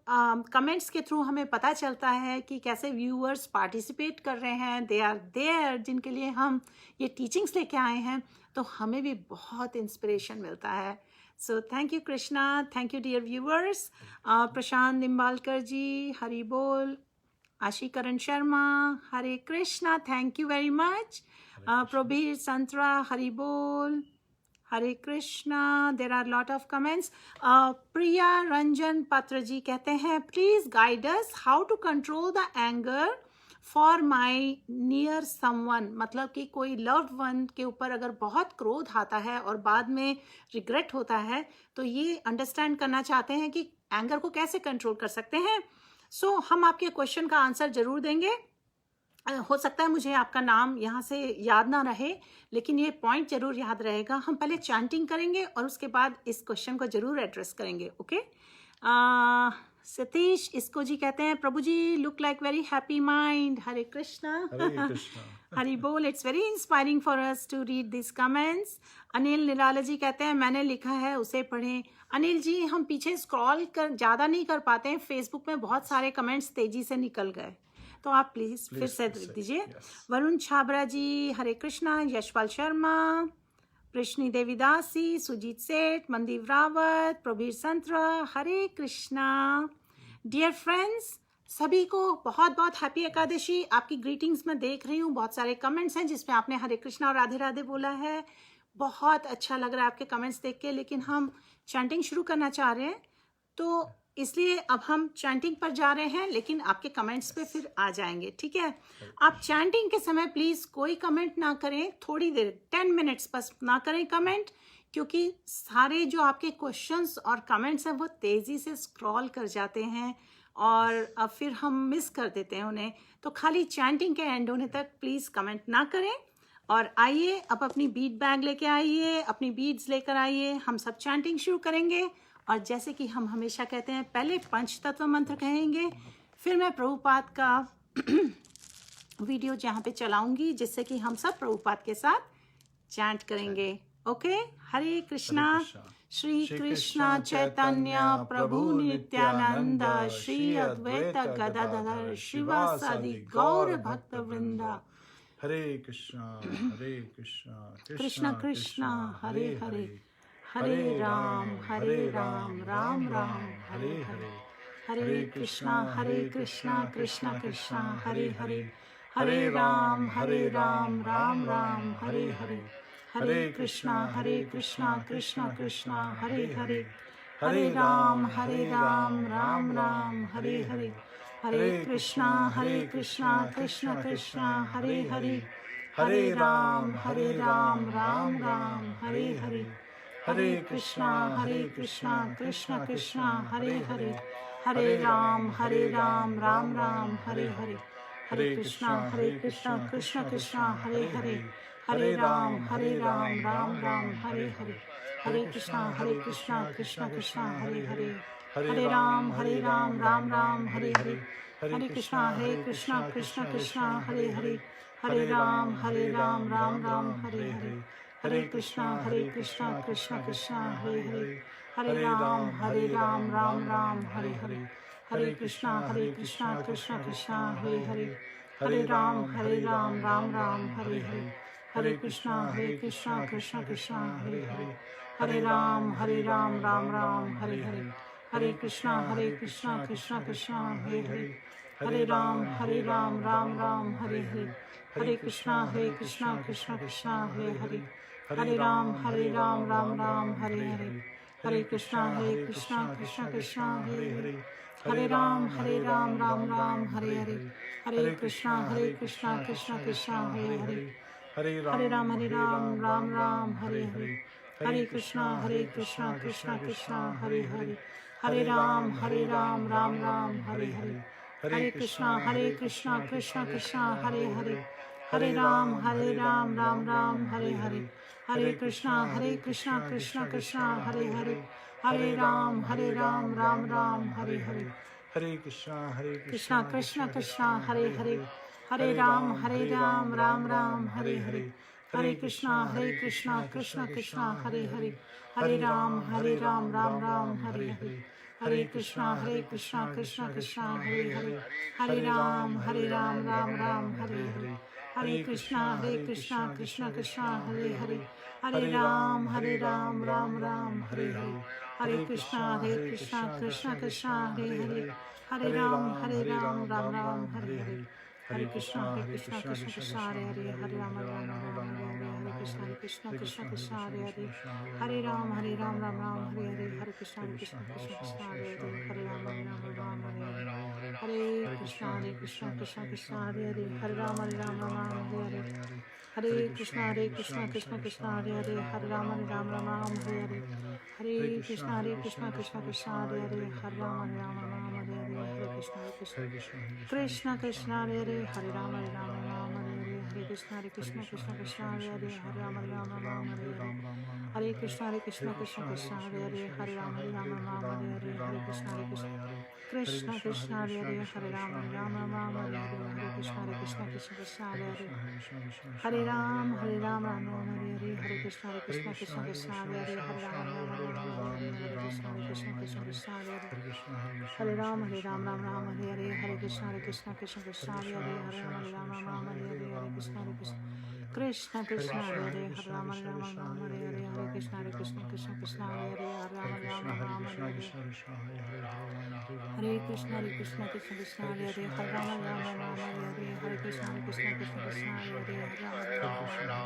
कमेंट्स के थ्रू हमें पता चलता है कि कैसे व्यूअर्स पार्टिसिपेट कर रहे हैं, दे आर देयर, जिनके लिए हम ये टीचिंग्स लेके आए हैं, तो हमें भी बहुत इंस्पिरेशन मिलता है। So thank you Krishna, thank you dear viewers. Prashant Nimbalkar ji, Hari बोल। Ashikaran Sharma, Hare Krishna, thank you very much. Prabir Santra, Hari बोल, Hare Krishna. There are lot of comments. Priya Ranjan Patra ji कहते हैं please guide us how to control the anger for my near someone. मतलब कि कोई लव्ड वन के ऊपर अगर बहुत क्रोध आता है और बाद में रिग्रेट होता है, तो ये अंडरस्टैंड करना चाहते हैं कि एंगर को कैसे कंट्रोल कर सकते हैं। सो हम आपके क्वेश्चन का आंसर जरूर देंगे। हो सकता है मुझे आपका नाम यहाँ से याद ना रहे, लेकिन ये पॉइंट जरूर याद रहेगा। हम पहले चैंटिंग करेंगे और उसके बाद इस क्वेश्चन को जरूर एड्रेस करेंगे। ओके। सतीश इसको जी कहते हैं Prabhu ji look like very happy mind. Hare Krishna, Hari बोल। It's very inspiring for us to read this comments. Anil Nirala ji कहते हैं मैंने लिखा है उसे पढ़ें। अनिल जी, हम पीछे स्क्रॉल कर ज़्यादा नहीं कर पाते हैं, फेसबुक में बहुत सारे कमेंट्स तेजी से निकल गए, तो आप प्लीज फिर से लिख दीजिए। वरुण छाबरा जी, हरे कृष्णा। यशपाल शर्मा, कृष्णी देवीदासी, सुजीत सेठ, मनदीप रावत, प्रबीर संतरा, हरे कृष्णा। डियर फ्रेंड्स, सभी को बहुत बहुत हैप्पी एकादशी। आपकी ग्रीटिंग्स मैं देख रही हूँ, बहुत सारे कमेंट्स हैं जिसमें आपने हरे कृष्णा और राधे राधे बोला है। बहुत अच्छा लग रहा है आपके कमेंट्स देख के, लेकिन हम चैंटिंग शुरू करना चाह रहे हैं, तो इसलिए अब हम चैंटिंग पर जा रहे हैं, लेकिन आपके कमेंट्स पे फिर आ जाएंगे, ठीक है। आप चैंटिंग के समय प्लीज कोई कमेंट ना करें, थोड़ी देर 10 मिनट्स बस ना करें कमेंट, क्योंकि सारे जो आपके क्वेश्चंस और कमेंट्स हैं वो तेजी से स्क्रॉल कर जाते हैं और अब फिर हम मिस कर देते हैं उन्हें। तो खाली चैंटिंग के एंड होने तक प्लीज कमेंट ना करें। और आइए अब अपनी बीट बैग लेके आइए, अपनी बीट्स लेकर आइए, हम सब चैंटिंग शुरू करेंगे। और जैसे कि हम हमेशा कहते हैं, पहले पंच तत्व मंत्र कहेंगे, फिर मैं प्रभुपाद का वीडियो जहाँ पे चलाऊंगी, जिससे कि हम सब प्रभुपाद के साथ चैंट करेंगे। Okay. Hare Krishna. Hare Krishna. Shri Krishna Chaitanya Prabhu Nityananda Shri Advaita Gadadhar Shivasadi Gaur Bhakta Vrinda. Hare Krishna, Hare Krishna, Krishna Krishna Hare Hare, Hare Ram, Ram Ram, Hare Hare. Hare Krishna, Krishna Krishna, Hare Hare. Hare Ram, Ram Ram, Hare Hare. Hare Krishna, Krishna Krishna, Hare Hare. Hare Ram, Ram Ram, Hare Hare. Hare Krishna, Krishna Krishna, Hare Hare. Hare Ram, Ram Ram, Hare Hare. Hare Krishna, Krishna Krishna, Hare Hare. Hare Ram, Ram Ram, Hare Hare. Hare Krishna, Krishna Krishna, Hare Hare. Hare Ram, Ram Ram, Hare Hare. Hare Krishna, Krishna Krishna, Hare Hare. Hare Ram, Ram Ram, Hare Hare. Hare Krishna, Krishna Krishna, Hare Hare. Hare Ram, Ram Ram, Hare Hare. Hare Krishna, Krishna Krishna, Hare Hare. Hare Ram, Ram Ram, Hare Hare. Hare Krishna, Krishna Krishna, Hare Hare. Hare Ram, Ram Ram, Hare Hare. Hare Krishna, Krishna Krishna, Hare Hare. Hare Ram, Ram Ram, Hare Hare. Hare Krishna, Krishna Hare Hare. Hare Ram, Ram Ram, Hare Hare. Hare Krishna, Krishna Hare Hare. Hare Ram, Ram Ram, Hare Hare. Hare Krishna, Krishna Hare Hare. Hare Ram, Ram Ram, Hare Hare. Hare Krishna, Krishna Hare Hare. Hare Ram, Ram Ram, Hare Hare. Hare Krishna, Krishna Hare Hare. Hare Ram, Ram Ram, Hare Hare. Hare Krishna, Krishna Hare Hare. Hare Ram, Ram Ram, Hare Hare. Hare Krishna, Krishna Hare Hare. Hare Ram, Ram Ram, Hare Hare. Hare Krishna, Krishna Hare Hare. Hare Ram, Ram Ram, Hare Hare. Hare Krishna, Krishna Hare Hare. Hare Ram, Ram Ram, Hare Hare. Hare Krishna, Krishna Hare Hare. Hare Ram, Ram Ram, Hare Hare. Hare Krishna, Krishna Hare Hare. Hare Ram, Ram Ram, Hare Hare. Hare Krishna, Krishna Hare Hare. Hare Ram, Ram Ram, Hare Hare. Hare Krishna, Krishna Hare Hare. Hare Ram, Ram Hare Krishna, Krishna Hare Hare. Hare Ram, Ram Ram, Hare Hare. Hare Krishna, Krishna Hare Hare. Hare Ram, Ram Hare Hare. Hare Krishna, Krishna Hare Hare. Hare Ram, Ram Hare Hare. Hare Krishna, Krishna Hare Hare. Hare Ram, Ram Hare Hare. Hare Krishna, Krishna Hare Hare. Hare Ram, Ram Hare Hare. Hare Krishna, Krishna Hare Hare. Hare Ram, Ram Hare Hare. Hare Krishna, Krishna Hare Hare. Hare Ram, Ram Hare Hare. Hare Krishna, Krishna Hare Hare. Hare Ram, Ram Hare Hare. Hare Krishna Hare Hare. Hare Ram, Ram Hare Hare. Hare Krishna Hare Hare. Hare Ram, Ram Hare Hare. Hare Krishna, Krishna Hare Hare. Hare Ram, Ram Hare Hare. Hare Krishna Hare Hare. Hare Ram, Ram Hare Hare. Hare Krishna, Krishna Hare Hare. Hare Ram, Ram Hare Hare. Hare Krishna Hare Hare. Hare Ram, Ram Hare Hare. Hare Krishna Hare Hare. Hare Ram, Ram Hare Hare. Hare Krishna, Krishna Hare Hare. Hare Ram, Ram Hare Hare. Hare Krishna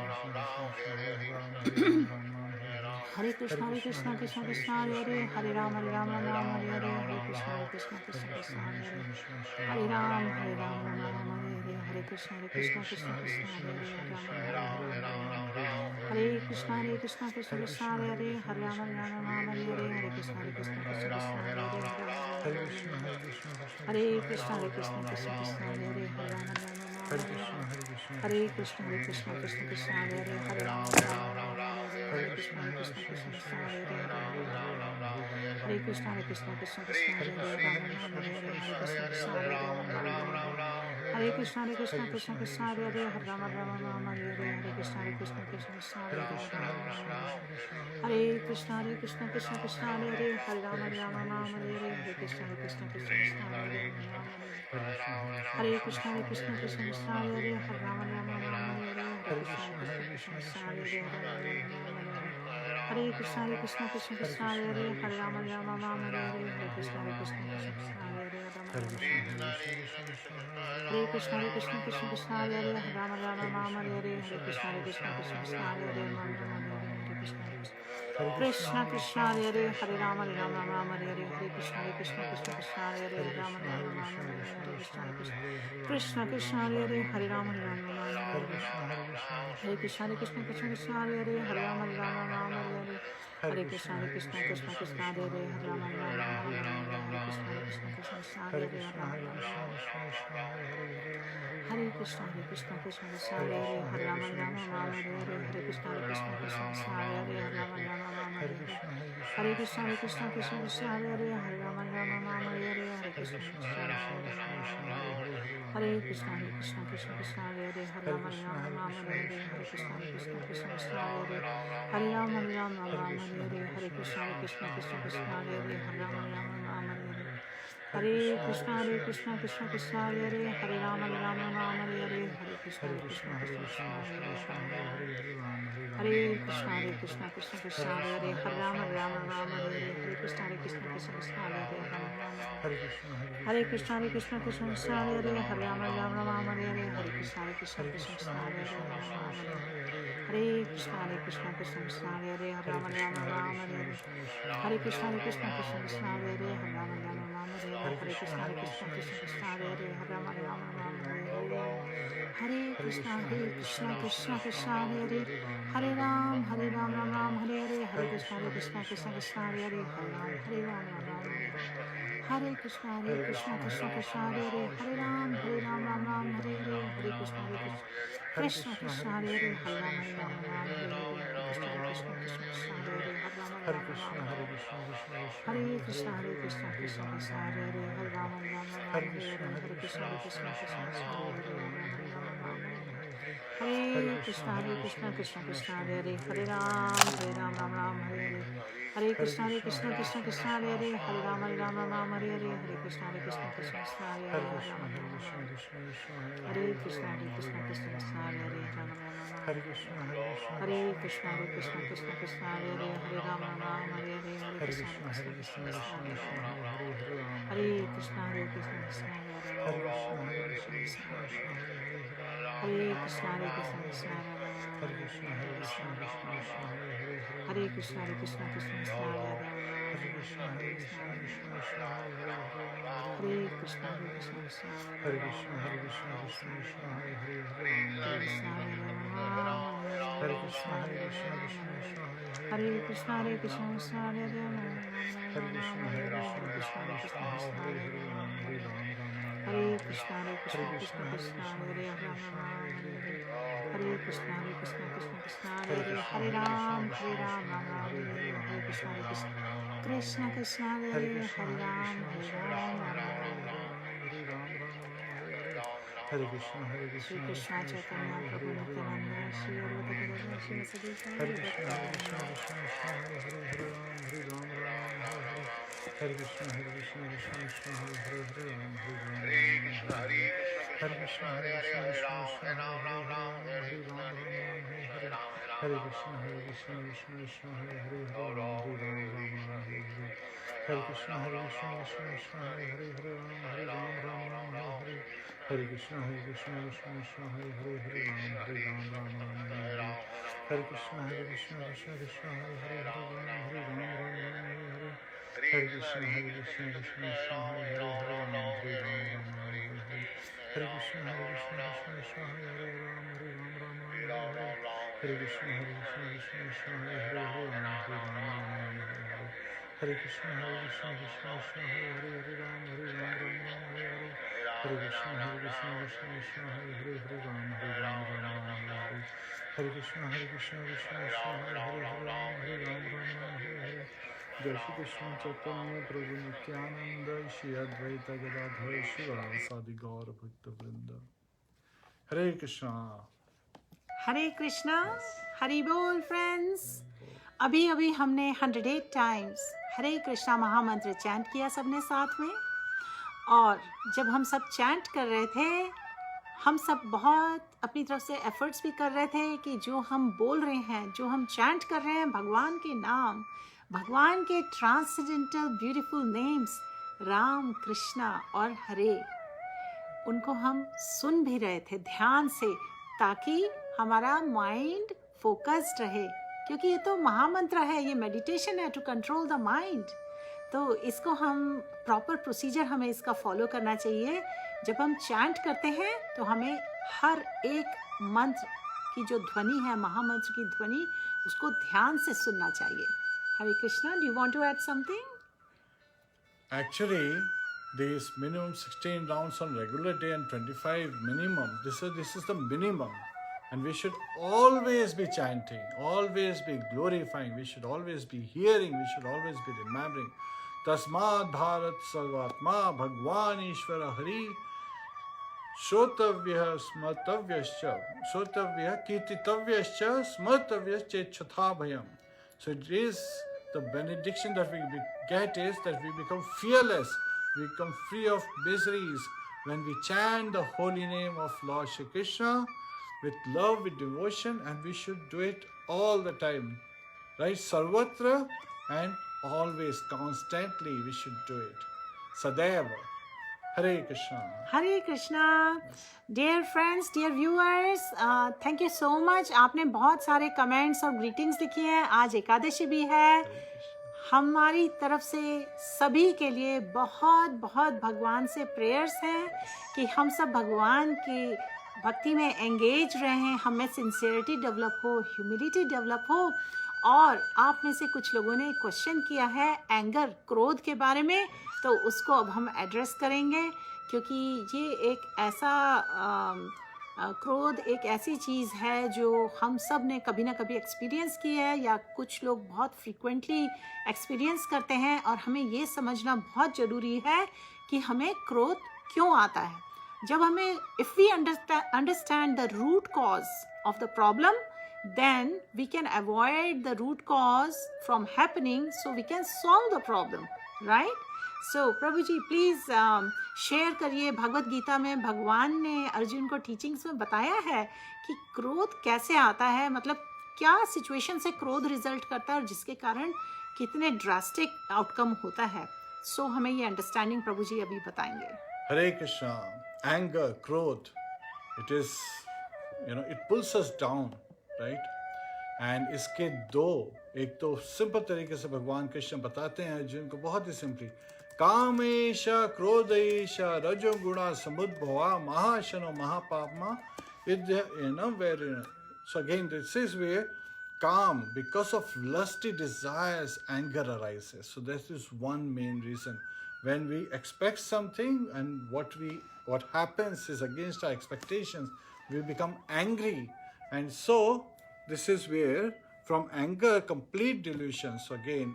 Hare Hare. Hare Hare Krishna, Krishna Hare Hare. Hare Ram, Ram Hare Hare. Hare Krishna Krishna Hare Hare. Hare Ram, Ram Hare Hare. Hare Krishna Krishna Hare Hare. Hare Krishna Krishna Hare Hare. Hare Ram, Ram Hare Hare. Hare Krishna Krishna Hare Hare. Hare Krishna Krishna Hare Hare. Hare Ram, Ram Hare Krishna Krishna Hare Hare. Hare Ram, Ram Hare Hare. Hare Krishna Krishna Hare Hare. Hare Krishna Krishna Hare Hare. Hare Ram, Ram Hare Hare. Hare Krishna Krishna Hare Hare. Hare Krishna Krishna Krishna Hare Hare Hare Rama Rama Rama Hare Hare Hare Krishna Krishna Krishna Hare Hare Hare Krishna Krishna Krishna Hare Hare Hare Rama Rama Rama Hare Hare Hare Krishna Krishna Krishna Hare Hare Hare Krishna Krishna Krishna Hare Hare Hare Rama Rama Rama Hare Hare Hare Krishna Krishna Krishna Hare Hare Hare Krishna Krishna Krishna Hare Hare Hare Rama Rama Rama Hare Hare Hare Krishna Krishna Krishna Hare Hare Hare Krishna Krishna Krishna Hare Hare Hare Rama Rama Rama Hare Hare Hare Krishna Krishna Krishna Hare Hare Krishna Krishna Hare Hare Hare Rama Rama Rama Hare Hare Hare Krishna Krishna Krishna Hare Hare Hare Rama Rama Rama Hare Hare Krishna Krishna Hare Hare Hare Rama Rama Rama Hare Krishna Krishna Krishna Hare Hare Hare Rama Rama Rama Hare Hare Hare Krishna Krishna Krishna Hare Hare Hare Rama Rama Rama Hare Krishna Krishna Krishna Hare Hare Hare Krishna Krishna Krishna Hare Hare Hare Rama Rama Rama Hare Hare Hare Krishna Krishna Krishna Hare Hare Hare Rama Rama Rama Hare Hare Krishna Krishna Krishna Hare Hare Hare Rama Rama Rama Hare Hare Hare Krishna Hare Krishna Krishna Hare Hare Hare Rama Rama Rama Hare Hare Hare Krishna Krishna Hare Hare Hare Rama Rama Rama Hare Hare Hare Krishna Krishna Hare Hare Hare Rama Rama Rama Hare Hare Hare Krishna Krishna Hare Hare Hare Rama Rama Rama Hare Hare Hare Krishna Krishna Hare Krishna Krishna Hare Hare Hare Rama Rama Rama Hare Hare Hare Krishna Krishna Hare Hare Hare Krishna Krishna Hare Hare Hare Rama Rama Rama Hare Hare Hare Krishna Krishna Hare Hare Hare Krishna Krishna Hare Hare Hare Rama Rama Rama Hare Hare Hare Krishna Krishna Hare Hare Hare Rama Rama Rama Hare Hare Hare Krishna Krishna Hare Hare Hare Rama Rama Rama Hare Hare Hare Krishna Krishna Hare Hare Hare Ram Ram Ram Hare Hare Hare Krishna Krishna Hare Hare Hare Ram Ram Hare Krishna Krishna Hare Hare Hare Ram Ram Ram Hare Hare Hare Krishna Krishna Hare Hare Hare Ram Ram Hare Hare Krishna Krishna Hare Hare Hare Ram Ram Hare Krishna Hare Krishna Hare Hare Hare Ram Ram Hare Hare Hare Krishna Hare Ram Hare Krishna Hare Hare Hare Ram Ram Hare Hare Hare Krishna Krishna Hare Hare Hare Ram Ram Hare Hare Hare Krishna Krishna Hare Hare Hare Krishna Krishna Hare Hare Hare Hare Krishna Hare Hare Hare Ram Ram Hare Hare Hare Krishna Krishna Hare Krishna Hare Krishna Hare Krishna Hare Krishna Hare Krishna Hare Krishna Hare Rama Hare Krishna Hare Hare Ram Ram Hare Hare Krishna Krishna Hare Hare Ram Hare Krishna Shri Krishna Chaitanya Prabhu Nityananda Shri Advaita Gadadhar Shri Sadhika Hare Krishna Hare Krishna Hare Ram Hare Krishna Hare Krishna Krishna Hare Ram Hare Krishna Hare Ram Hare Krishna Hare Krishna Hare Ram Hare Krishna Hare Krishna Hare Ram Hare Krishna Hare Krishna Hare Ram Hare Krishna Hare Krishna Hare Hare Krishna Hare Krishna Hare Ram Hare Krishna Hare Krishna Hare Hare Krishna Hare Krishna Hare Hare Krishna Hare Krishna Hare Ram Hare Krishna Hare Krishna Hare Ram Hare Krishna Hare Krishna Hare Ram Hare Krishna Hare Krishna Hare Ram Hare Krishna Hare Krishna Hare Ram जय श्री कृष्ण चैतन्य प्रभु नित्यानंद श्री अद्वैत गदाधर शिवासादि गौर भक्त वृंद। हरे कृष्णा। हरे कृष्णा, हरि बोल friends. अभी अभी हमने 108 times हरे कृष्णा महामंत्र chant किया सबने साथ में। और जब हम सब चैंट कर रहे थे, हम सब बहुत अपनी तरफ से एफर्ट्स भी कर रहे थे कि जो हम बोल रहे हैं, जो हम चैंट कर रहे हैं भगवान के नाम, भगवान के transcendental beautiful names Ram, Krishna और हरे, उनको हम सुन भी रहे थे ध्यान से, ताकि हमारा माइंड फोकस्ड रहे। क्योंकि ये तो महामंत्र है, ये मेडिटेशन है टू कंट्रोल द माइंड। तो इसको हम प्रॉपर प्रोसीजर हमें इसका फॉलो करना चाहिए। जब हम चैंट करते हैं तो हमें हर एक मंत्र की जो ध्वनि है, महामंत्र की ध्वनि, उसको ध्यान से सुनना चाहिए। Hare Krishna, do you want to add something? Actually, these minimum 16 rounds on regular day and 25 minimum. This is the minimum, and we should always be chanting, always be glorifying. We should always be hearing. We should always be remembering. Tasmad Bharat Sarvatma Bhagwan Ishvara Hari Shrotavyah Smartavyascha Shrotavyah Kirtitavyascha Smartavyascha Chethabhayam. So it is the benediction that we get is that we become fearless, we become free of miseries when we chant the holy name of Lord Shri Krishna with love, with devotion, and we should do it all the time, right? Sarvatra and always, constantly we should do it. Sadeva. Hare Krishna. Hare Krishna. Dear friends, dear viewers, thank you so much. आपने बहुत सारे comments और greetings लिखी हैं। आज एकादशी भी है। हमारी तरफ से सभी के लिए बहुत बहुत भगवान से प्रेयर्स हैं कि हम सब भगवान की भक्ति में एंगेज रहें, हमें सिंसियरिटी डेवलप हो, ह्यूमिलिटी डेवलप हो। और आप में से कुछ लोगों ने क्वेश्चन किया है एंगर, क्रोध के बारे में, तो उसको अब हम एड्रेस करेंगे। क्योंकि ये एक ऐसा क्रोध एक ऐसी चीज़ है जो हम सब ने कभी ना कभी एक्सपीरियंस की है, या कुछ लोग बहुत फ्रीक्वेंटली एक्सपीरियंस करते हैं। और हमें ये समझना बहुत ज़रूरी है कि हमें क्रोध क्यों आता है। जब हमें if we understand the root cause of the problem, then we can avoid the root cause from happening, so we can solve the problem, right? So Prabhu ji please share करिए, भगवत गीता में भगवान ने अर्जुन को टीचिंग्स में बताया है कि क्रोध कैसे आता है, मतलब क्या सिचुएशन से क्रोध रिजल्ट करता है और जिसके कारण कितने ड्रास्टिक आउटकम होता है। सो हमें ये अंडरस्टैंडिंग प्रभु जी अभी बताएंगे। Hare Krishna. Anger, krodh, it is, it pulls us down, right? And इसके दो, एक तो सिंपल तरीके से भगवान कृष्ण बताते हैं जिनको बहुत ही सिंपली, कामेश क्रोधेश रजोगुणा समुद्भवा महाशनो महापापमा वेर. So again, this is where calm, because of lusty desires, anger arises. So this is one main reason. When we expect something and what happens is against our expectations, we become angry. And so this is where from anger, complete delusion. So again,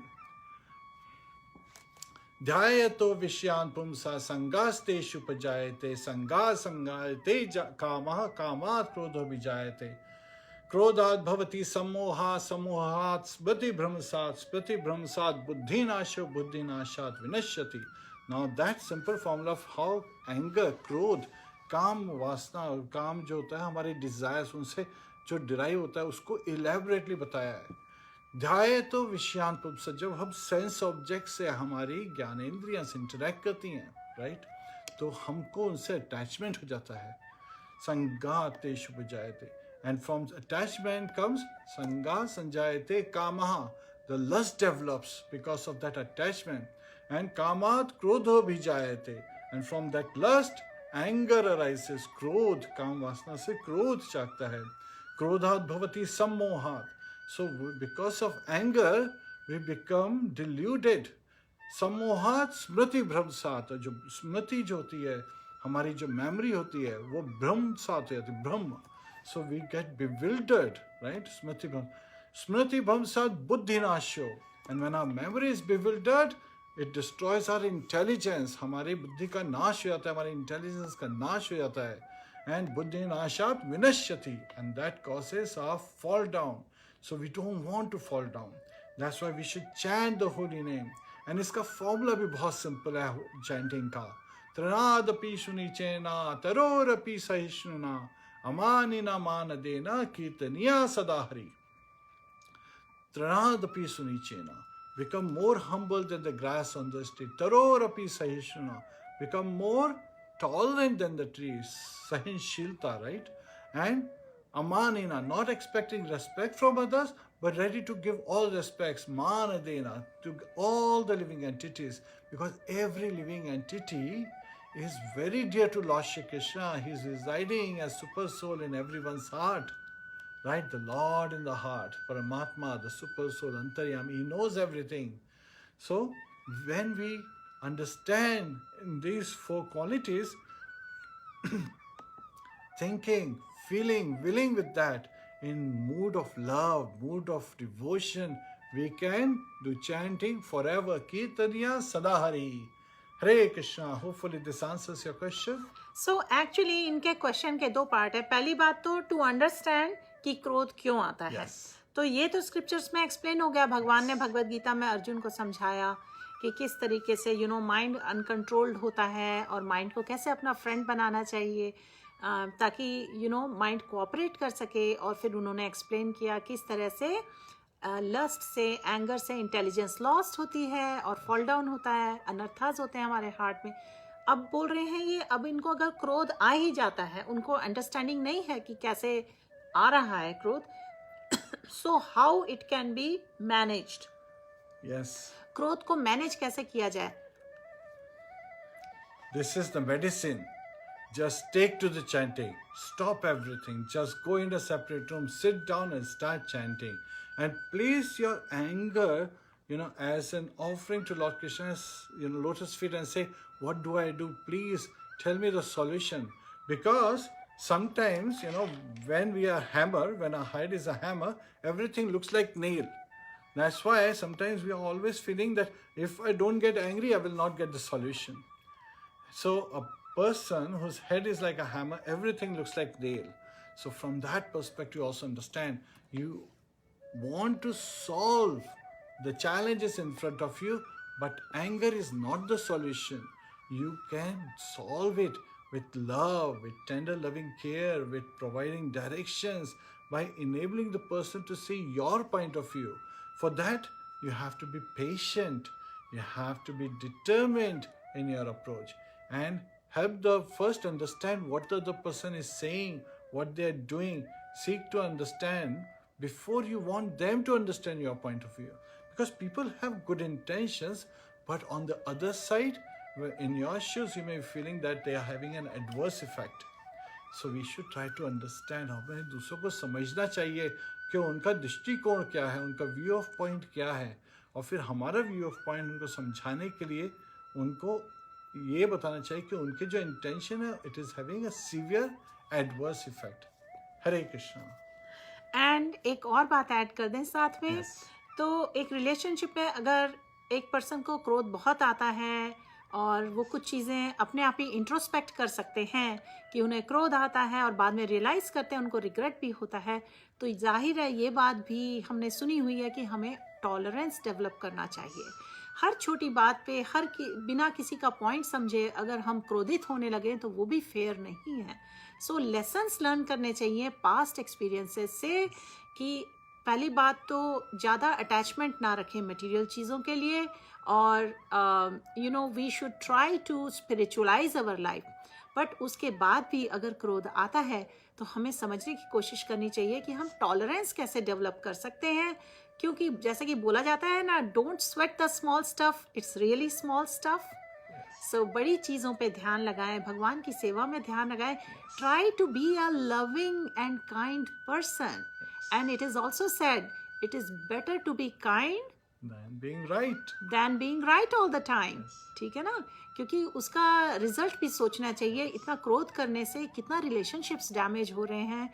ध्यायतो विषयान् पुंसा संगास्तेषु उपजायते संगा संगायते कामः कामात् क्रोधो विजायते क्रोधात् भवति सम्मोहात् सम्मोहात् स्मृतिभ्रंशात् स्मृतिभ्रंशात् बुद्धिनाशो बुद्धिनाशात् विनश्यति. Now that simple formula of how anger, क्रोध, काम वासना और काम जो होता है हमारे डिजायर्स उनसे जो डिराइव होता है उसको इलेबोरेटली बताया है. ध्याय तो विषयान पुंसा, जब हम सेंस ऑब्जेक्ट से हमारी ज्ञानेंद्रियां से इंटरेक्ट करती हैं, राइट, तो हमको उनसे अटैचमेंट हो जाता है. संगातेषु उपजायते, and from attachment comes sanga sanjayate kamaha, the lust develops because of that attachment, and kamat krodho bhijayate, and from that lust anger arises. Krodh, काम वासना से क्रोध जागता है. क्रोधात् भवति सम्मोहात्. So because of anger we become deluded. सम्मोहात् स्मृति भ्रंशात्, जो स्मृति जो होती है हमारी जो मेमोरी होती है वो भ्रम साथ होती है, भ्रम. So we get bewildered, right? Smriti भ्रंशात् बुद्धिनाशो, And when our memory is bewildered, it destroys our intelligence. हमारी बुद्धि का नाश हो जाता है, हमारी इंटेलिजेंस का नाश हो जाता है. And buddhi nashat vinashyati, and that causes our fall down. So we don't want to fall down. That's why we should chant the holy name. And इसका फॉर्मूला भी बहुत सिंपल है चैंटिंग का. त्रणादपि सुनिचेना तरोरपि सहिष्णुना अमानिना मानदेना कीर्तनिया सदा Hari. Tranadapi sunichena. Become more humble than the grass on the street. Tarorapi sahishuna. Become more tolerant than the trees. Sahinshilta, right? And amanina, not expecting respect from others, but ready to give all respects. Manadena, to all the living entities. Because every living entity is very dear to Lord Shri Krishna. He is residing as super soul in everyone's heart. Right, the Lord in the heart, Paramatma, the super soul, Antaryami, He knows everything. So, when we understand in these four qualities, thinking, feeling, willing with that, in mood of love, mood of devotion, we can do chanting forever. Kirtaniya Sadahari. Hare Krishna. Hopefully this answers your question. So actually इनके question के दो part है. पहली बात तो to understand कि क्रोध क्यों आता है. Yes. तो ये तो स्क्रिप्चर्स में एक्सप्लेन हो गया. भगवान ने भगवत गीता में अर्जुन को समझाया कि किस तरीके से माइंड अनकंट्रोल्ड होता है और माइंड को कैसे अपना फ्रेंड बनाना चाहिए ताकि माइंड कोऑपरेट कर सके. और फिर उन्होंने एक्सप्लेन किया किस तरह से लस्ट से, एंगर से इंटेलिजेंस लॉस्ट होती है और फॉल डाउन होता है, अनर्थास होते हैं हमारे हार्ट में. अब बोल रहे हैं ये, अब इनको अगर क्रोध आ ही जाता है, उनको अंडरस्टैंडिंग नहीं है कि कैसे आ रहा है क्रोध, so how it can be managed. Yes. क्रोध को मैनेज कैसे किया जाए? This is the medicine. Just take to the chanting. Stop everything. Just go in a separate room, sit down and start chanting. And place your anger, as an offering to Lord Krishna's, lotus feet and say, what do I do? Please tell me the solution. Because sometimes, when we are hammer, when our head is a hammer, everything looks like nail. That's why sometimes we are always feeling that if I don't get angry, I will not get the solution. So a person whose head is like a hammer, everything looks like nail. So from that perspective, you also understand, you want to solve the challenges in front of you, but anger is not the solution. You can solve it with love, with tender loving care, with providing directions, by enabling the person to see your point of view. For that, you have to be patient, you have to be determined in your approach, and help the first understand what the other person is saying, what they are doing. Seek to understand before you want them to understand your point of view. Because people have good intentions, but on the other side, in your shoes, you may be feeling that they are having an adverse effect. So we should try to understand. हमें दूसरों को समझना चाहिए कि उनका दृष्टिकोण क्या है, उनका व्यू ऑफ पॉइंट क्या है, और फिर हमारा व्यू ऑफ पॉइंट उनको समझाने के लिए उनको ये बताना चाहिए कि उनके जो इंटेंशन है, it is having a severe adverse effect. Hare Krishna. And एक और बात ऐड कर दें साथ में. Yes. तो एक रिलेशनशिप में अगर एक पर्सन को क्रोध बहुत आता है और वो कुछ चीज़ें अपने आप ही इंट्रोस्पेक्ट कर सकते हैं कि उन्हें क्रोध आता है और बाद में रियलाइज़ करते हैं, उनको रिग्रेट भी होता है, तो जाहिर है ये बात भी हमने सुनी हुई है कि हमें टॉलरेंस डेवलप करना चाहिए. हर छोटी बात पे बिना किसी का पॉइंट समझे अगर हम क्रोधित होने लगे तो वो भी फेयर नहीं है. सो लेसन्स लर्न करने चाहिए पास्ट एक्सपीरियंसेस से कि पहली बात तो ज़्यादा अटैचमेंट ना रखें मटेरियल चीज़ों के लिए, और we should try to spiritualize our life. But उसके बाद भी अगर क्रोध आता है तो हमें समझने की कोशिश करनी चाहिए कि हम टॉलरेंस कैसे डेवलप कर सकते हैं, क्योंकि जैसे कि बोला जाता है ना, don't sweat the small stuff, it's really small stuff. So बड़ी चीज़ों पे ध्यान लगाएं, भगवान की सेवा में ध्यान लगाएं. Try to be a loving and kind person. And it is also said, it is better to be kind than being right. than being right all the time. Yes. ठीक है ना, क्योंकि उसका रिजल्ट भी सोचना चाहिए. इतना क्रोध करने से कितना रिलेशनशिप्स डैमेज हो रहे हैं.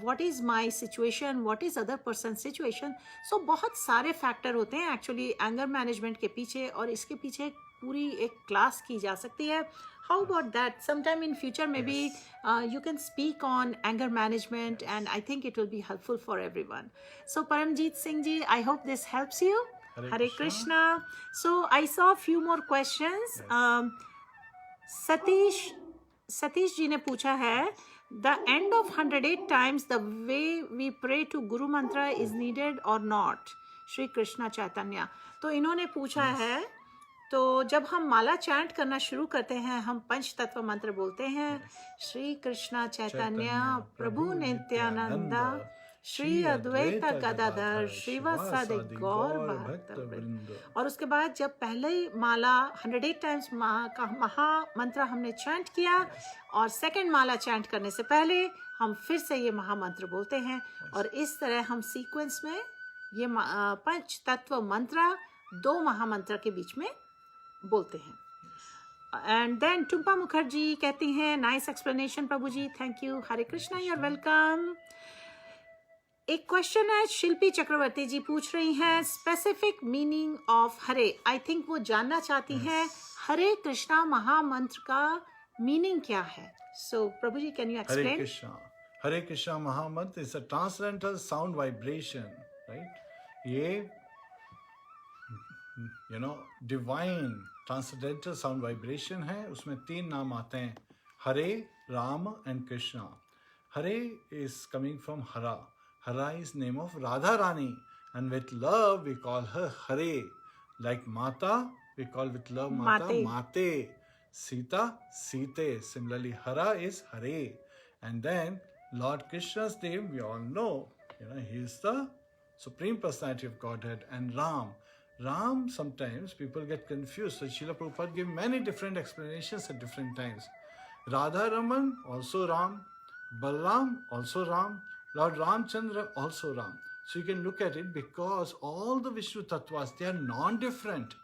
What is my situation, what is other person situation. So बहुत सारे फैक्टर होते हैं एक्चुअली एंगर मैनेजमेंट के पीछे, और इसके पीछे पूरी एक क्लास की जा सकती है. How about that? Sometime in future, maybe you can speak on anger management, and I think it will be helpful for everyone. So, Paramjeet Singh ji, I hope this helps you. Hare Krishna. So, I saw a few more questions. Satish ji ने पूछा है, the end of 108 times, the way we pray to Guru Mantra is needed or not? Shri Krishna चैतन्य. तो इन्होंने पूछा है, तो जब हम माला चैंट करना शुरू करते हैं, हम पंच तत्व मंत्र बोलते हैं. श्री कृष्णा चैतन्य प्रभु नित्यानंद श्री अद्वैत गदाधर श्रीवासादि गौर भक्तवृंद. और उसके बाद जब पहले माला 108 टाइम्स का महा मंत्र हमने चैंट किया, और सेकंड माला चैंट करने से पहले हम फिर से ये महामंत्र बोलते हैं, और इस तरह हम सीक्वेंस में ये पंच तत्व मंत्र 2 महामंत्र के बीच में बोलते हैं. एंड देन टुम्पा मुखर्जी कहती हैं, nice explanation Prabhu ji, thank you. Hare Krishna, you are welcome. एक क्वेश्चन है, शिल्पी चक्रवर्ती जी पूछ रही हैं, specific meaning of Hare. I think वो जानना चाहती हैं हरे कृष्णा महामंत्र का मीनिंग क्या है. So Prabhu ji, can you explain? Hare Krishna महामंत्र is a transcendental sound vibration, right. ये डिवाइन ट्रांसडेंटल साउंड वाइब्रेशन है. उसमें 3 नाम आते हैं, Hare, Ram and Krishna. Hare is coming from Hara. Hara is name of Radha Rani, and with love we call her Hare. Like Mata, we call with love Mata Mate. Sita Site. Similarly Hara is Hare. And then lord कृष्णा's name we all know, he is the supreme personality of Godhead. And Ram, sometimes people get confused. So Srila Prabhupada gave many different explanations at different times. Radha Raman, also Ram. Balram, also Ram. Lord Ramchandra, also Ram. So you can look at it, because all the Vishnu Tattvas, they are non-different.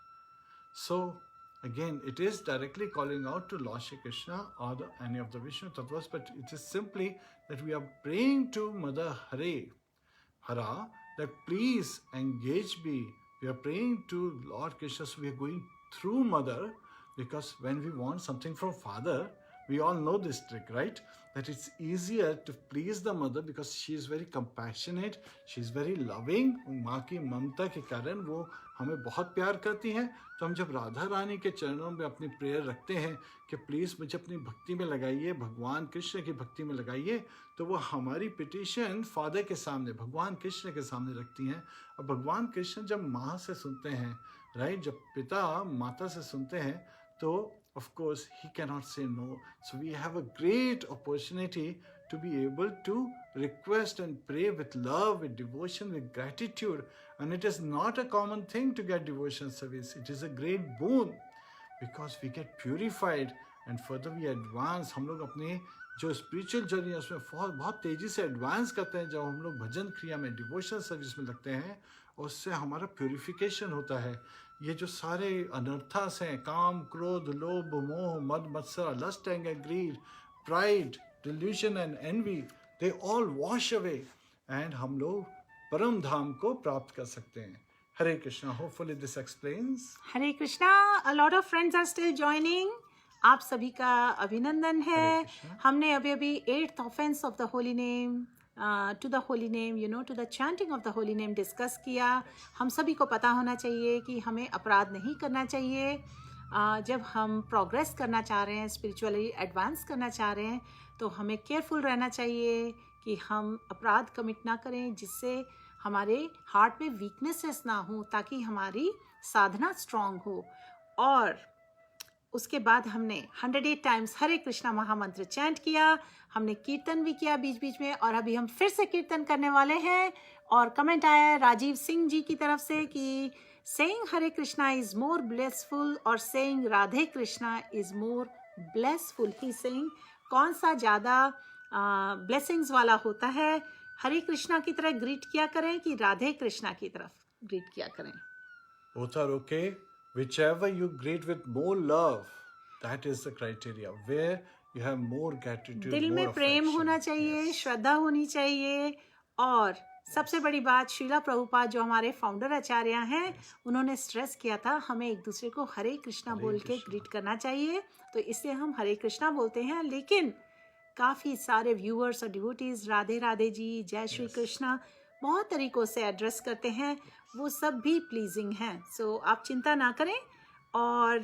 So again, it is directly calling out to Lord Shri Krishna or any of the Vishnu Tattvas, but it is simply that we are praying to Mother Hara, that please engage me. We are praying to Lord Krishna, so we are going through Mother, because when we want something from Father, we all know this trick, right? That it's easier to please the mother because she is very compassionate, she is very loving. माँ की ममता के कारण वो हमें बहुत प्यार करती हैं. तो हम जब राधा रानी के चरणों में अपनी प्रेयर रखते हैं कि प्लीज़ मुझे अपनी भक्ति में लगाइए, भगवान कृष्ण की भक्ति में लगाइए, तो वो हमारी पिटिशन फादर के सामने, भगवान कृष्ण के सामने रखती हैं. और भगवान कृष्ण जब माँ से सुनते हैं, राइट, जब पिता माता से सुनते हैं, तो of course he cannot say no. So we have a great opportunity to be able to request and pray with love, with devotion, with gratitude. And it is not a common thing to get devotion service. It is a great boon, because we get purified and further we advance. हम लोग अपने जो spiritual journey है उसमें बहुत तेज़ी से advance करते हैं जब हम लोग भजन क्रिया में, डिवोशनल सर्विस में लगते हैं, और उससे हमारा प्योरिफिकेशन होता है. ये जो सारे अनर्थास हैं, काम, क्रोध, लोभ, मोह, मद, मत्सर, lust, anger, greed, pride, delusion and envy, they all wash away, and हम लोग परम धाम को प्राप्त कर सकते हैं. Hare Krishna. Hopefully this explains. Hare Krishna. A lot of friends are still joining. आप सभी का अभिनंदन है. हमने अभी 8th offense of the holy name, to the holy name, to the chanting of the holy name discuss किया. हम सभी को पता होना चाहिए कि हमें अपराध नहीं करना चाहिए. जब हम प्रोग्रेस करना चाह रहे हैं, स्पिरिचुअली एडवांस करना चाह रहे हैं, तो हमें केयरफुल रहना चाहिए कि हम अपराध कमिट ना करें, जिससे हमारे हार्ट में वीकनेसेस ना हो, ताकि हमारी साधना स्ट्रांग हो. और उसके बाद हमने 108 टाइम्स हरे कृष्णा महामंत्र चैंट किया. हमने कीर्तन भी किया बीच बीच में, और अभी हम फिर से कीर्तन करने वाले हैं. और कमेंट आया है राजीव सिंह जी की तरफ से कि saying Hare Krishna is more blessful और saying Radhe Krishna is more blessful. He saying कौन सा ज़्यादा ब्लेसिंग्स वाला होता है, हरे कृष्णा की तरह ग्रीट किया करें कि राधे कृष्णा की तरफ ग्रीट किया करें. Both are okay. Whichever you greet with more love, that is the criteria. Where you have more gratitude, दिल more में प्रेम affection. होना चाहिए, Yes. श्रद्धा होनी चाहिए, और सबसे बड़ी बात, शीला प्रभुपाद जो हमारे फाउंडर आचार्य हैं, उन्होंने स्ट्रेस किया था हमें एक दूसरे को हरे कृष्णा बोल के कृष्णा। ग्रीट करना चाहिए। तो इससे हम हरे कृष्णा बोलते हैं, लेकिन काफ़ी सारे व्यूअर्स और डिवोटीज राधे राधे जी, जय श्री कृष्णा बहुत तरीक़ों से एड्रेस करते हैं, वो सब भी प्लीजिंग हैं। सो आप चिंता ना करें। और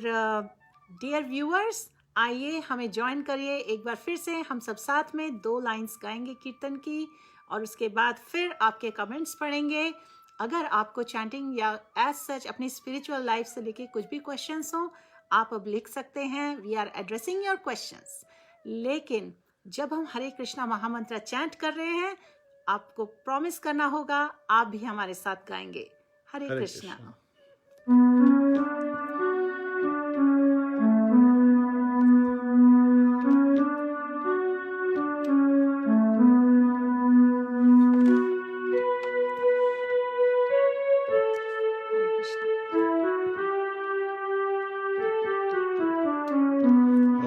डियर व्यूअर्स, आइए हमें ज्वाइन करिए एक बार फिर से। हम सब साथ में 2 लाइन्स गाएंगे कीर्तन की, और उसके बाद फिर आपके कमेंट्स पढ़ेंगे। अगर आपको चैंटिंग या एज सच अपनी स्पिरिचुअल लाइफ से लेके कुछ भी क्वेश्चंस हो, आप अब लिख सकते हैं। We are addressing your questions. लेकिन जब हम हरे कृष्णा महामंत्र चैंट कर रहे हैं, आपको प्रॉमिस करना होगा आप भी हमारे साथ गाएंगे। Hare Hare Krishna. Krishna. Hare Krishna.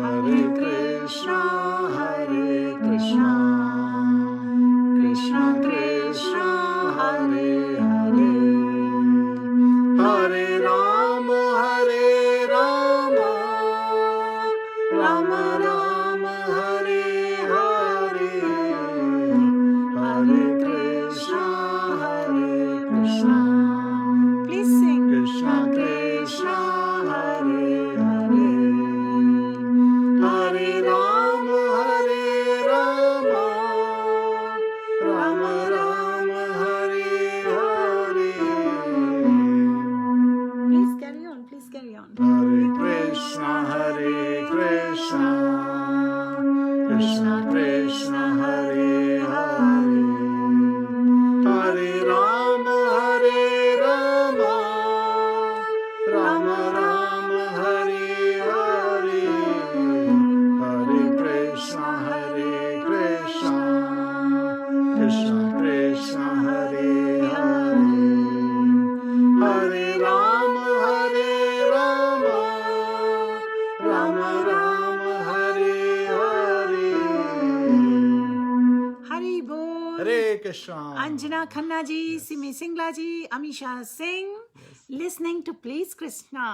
Hare Krishna, Hare Krishna, Krishna Krishna, Hare Hare, Hare Rama, Hare Rama, Rama Rama, Hare Hare, Hare Krishna, Hare Krishna. Please sing. Krishna Krishna, Hare Hare, Hare Rama, Hare Rama, Rama Rama, Hare Hare. Please carry on. Please carry on. Hare Krishna, Hare Krishna, Krishna Krishna, Hare Hare, Hare Rama, Hare Rama, Rama Rama, Hare Hare, Hare Krishna, Hare Krishna, Krishna Krishna, Hare Hare, Hare Rama, Hare Rama, Rama Rama, Hare Hare. Hari बोल। Hare Krishna. Anjana Khanna ji, Simi Singla ji, Amisha Singh, listening to Please Krishna.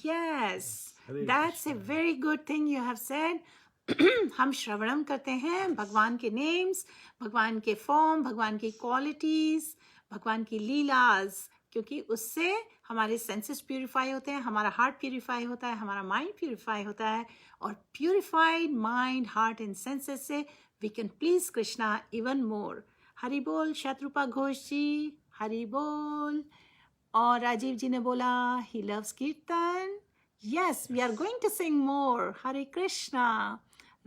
Yes, Hare that's a very good thing you have said. हम श्रवणम करते हैं भगवान के names, भगवान के form, भगवान की क्वालिटीज, भगवान की लीलाज, क्योंकि उससे हमारे सेंसेस प्यूरिफाई होते हैं, हमारा हार्ट प्यूरिफाई होता है, हमारा माइंड प्यूरिफाई होता है, और purified mind, heart and senses से we can please Krishna even more. Hari बोल। शत्रुपा घोष जी, हरि बोल। और राजीव जी ने बोला he loves kirtan. Yes, we are going to sing more. Hare Krishna.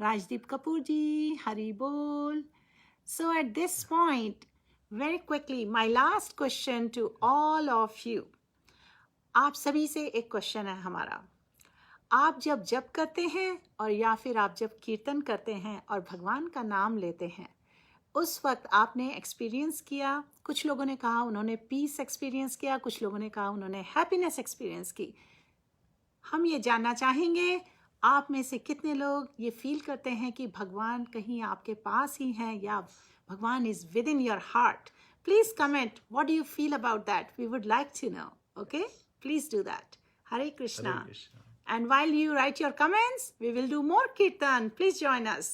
Rajdeep Kapoor ji, Hari बोल। So at this point, very quickly, my last question to all of you. आप सभी से एक क्वेश्चन है हमारा। आप जब जप करते हैं और या फिर आप जब कीर्तन करते हैं और भगवान का नाम लेते हैं, उस वक्त आपने एक्सपीरियंस किया, कुछ लोगों ने कहा उन्होंने पीस एक्सपीरियंस किया, कुछ लोगों ने कहा उन्होंने हैप्पीनेस एक्सपीरियंस की। हम ये जानना चाहेंगे आप में से कितने लोग ये फील करते हैं कि भगवान कहीं आपके पास ही हैं या Bhagwan is within your heart. Please comment what do you feel about that, we would like to know. Okay, please do that. Hare Krishna. Hare Krishna. And while you write your comments, we will do more kirtan. Please join us.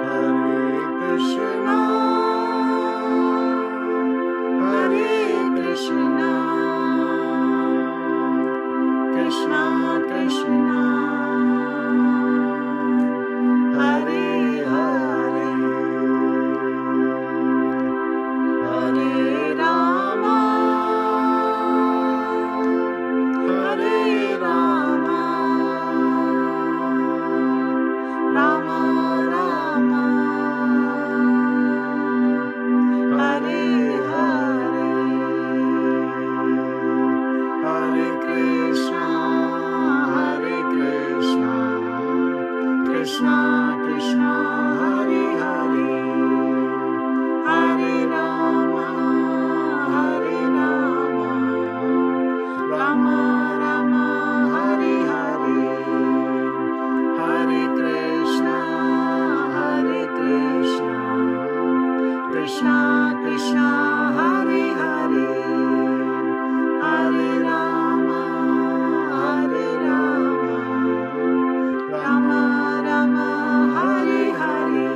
Hare Krishna, Hare Krishna, Krishna Krishna, Hare Hare, Hare Krishna, Hare Hare, Hare Rama, Hare Rama, Rama Rama, Hare Hare, Hare Krishna, Krishna Krishna, Hare Hare, Hare Rama, Rama Rama, Hare Hare.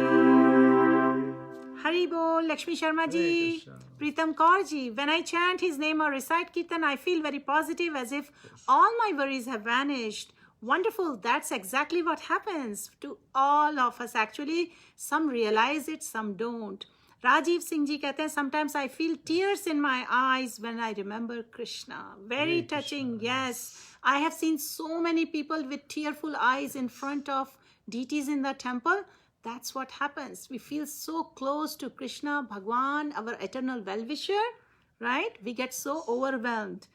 Hari Bol, Lakshmi Sharma ji, Krishna. Pritam Kaur ji. When I chant his name or recite Kirtan, I feel very positive, as if all my worries have vanished. Wonderful. That's exactly what happens to all of us actually. Some realize it, some don't. Rajiv Singh ji कहते हैं, sometimes I feel tears in my eyes when I remember Krishna. Very Hare touching. Krishna. Yes. I have seen so many people with tearful eyes in front of deities in the temple. That's what happens. We feel so close to Krishna, Bhagwan, our eternal well-wisher, right? We get so overwhelmed.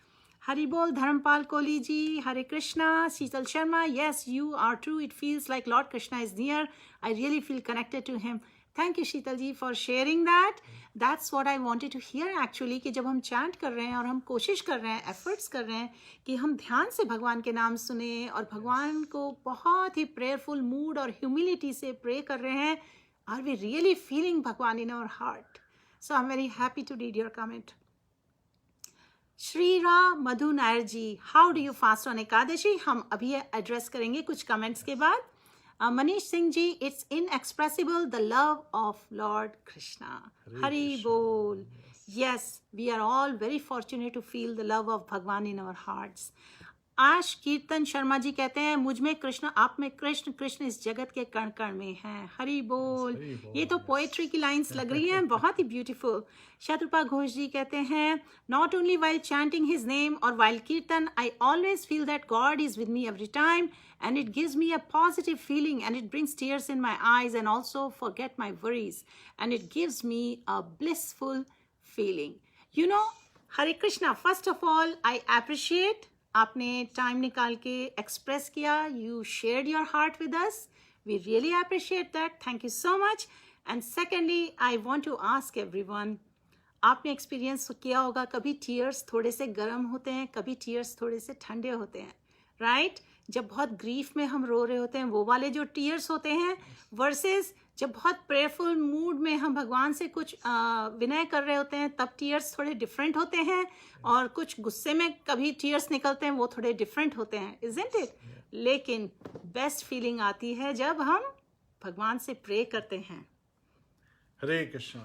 Haribol, Dharmpal Kohli ji, Hare Krishna, Sheetal Sharma. Yes, you are true. It feels like Lord Krishna is near. I really feel connected to him. Thank you, Sheetal ji, for sharing that. That's what I wanted to hear actually, कि जब हम chant कर रहे हैं और हम कोशिश कर रहे हैं, एफर्ट्स कर रहे हैं कि हम ध्यान से भगवान के नाम सुने और भगवान को बहुत ही प्रेयरफुल मूड और ह्यूमिलिटी से प्रे कर रहे हैं, are we really feeling Bhagwan in our heart? So I am very happy to read your comment. Shri Ram Madhu Nair ji, how do you fast on Ekadashi? हम अभी एड्रेस करेंगे कुछ कमेंट्स के बाद. Manish Singh ji, it's inexpressible, the love of Lord Krishna. Hari Bol. Yes, we are all very fortunate to feel the love of Bhagwan in our hearts. आश कीर्तन शर्मा जी कहते हैं, मुझ में कृष्ण, आप में कृष्ण, कृष्ण इस जगत के कण कण में हैं. हरि बोल. ये तो पोएट्री की लाइंस लग रही हैं, बहुत ही ब्यूटीफुल. शत्रुपा घोष जी कहते हैं, not only while chanting his name और वाइल कीर्तन, I always feel that God is with me every time and it gives me a positive feeling and it brings tears in my eyes and also forget my worries and it gives me a blissful feeling. You know, Hare Krishna, first of all, I appreciate आपने time निकाल के express किया, you shared your heart with us. We really appreciate that. Thank you so much. And secondly, I want to ask everyone, आपने experience किया होगा, कभी tears थोड़े से गर्म होते हैं, कभी टीयर्स थोड़े से ठंडे होते हैं, राइट? जब बहुत ग्रीफ में हम रो रहे होते हैं वो वाले जो टीयर्स होते हैं, वर्सेस जब बहुत प्रेयरफुल मूड में हम भगवान से कुछ विनय कर रहे होते हैं, तब टीयर्स थोड़े डिफरेंट होते हैं. और कुछ गुस्से में कभी टीयर्स निकलते हैं, वो थोड़े डिफरेंट होते हैं, इजंट इट? लेकिन बेस्ट फीलिंग आती है जब हम भगवान से प्रे करते हैं. हरे Krishna.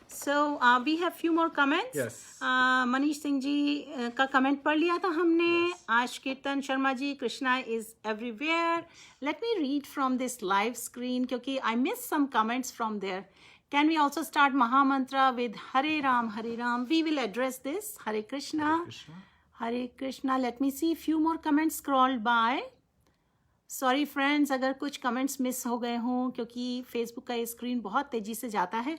So we have few more comments. Yes. Manish Singh ji का कमेंट पढ़ लिया था हमने. आज Kirtan Sharma ji, Krishna is everywhere. Let me read from this live screen क्योंकि I miss some comments from there. Can we also start महामंत्र with Hare Ram Hare Ram? We will address this. Hare Krishna, Hare Krishna. Let me see few more comments scrolled by. Sorry friends अगर कुछ comments miss हो गए हों क्योंकि Facebook का ये स्क्रीन बहुत तेजी से जाता है.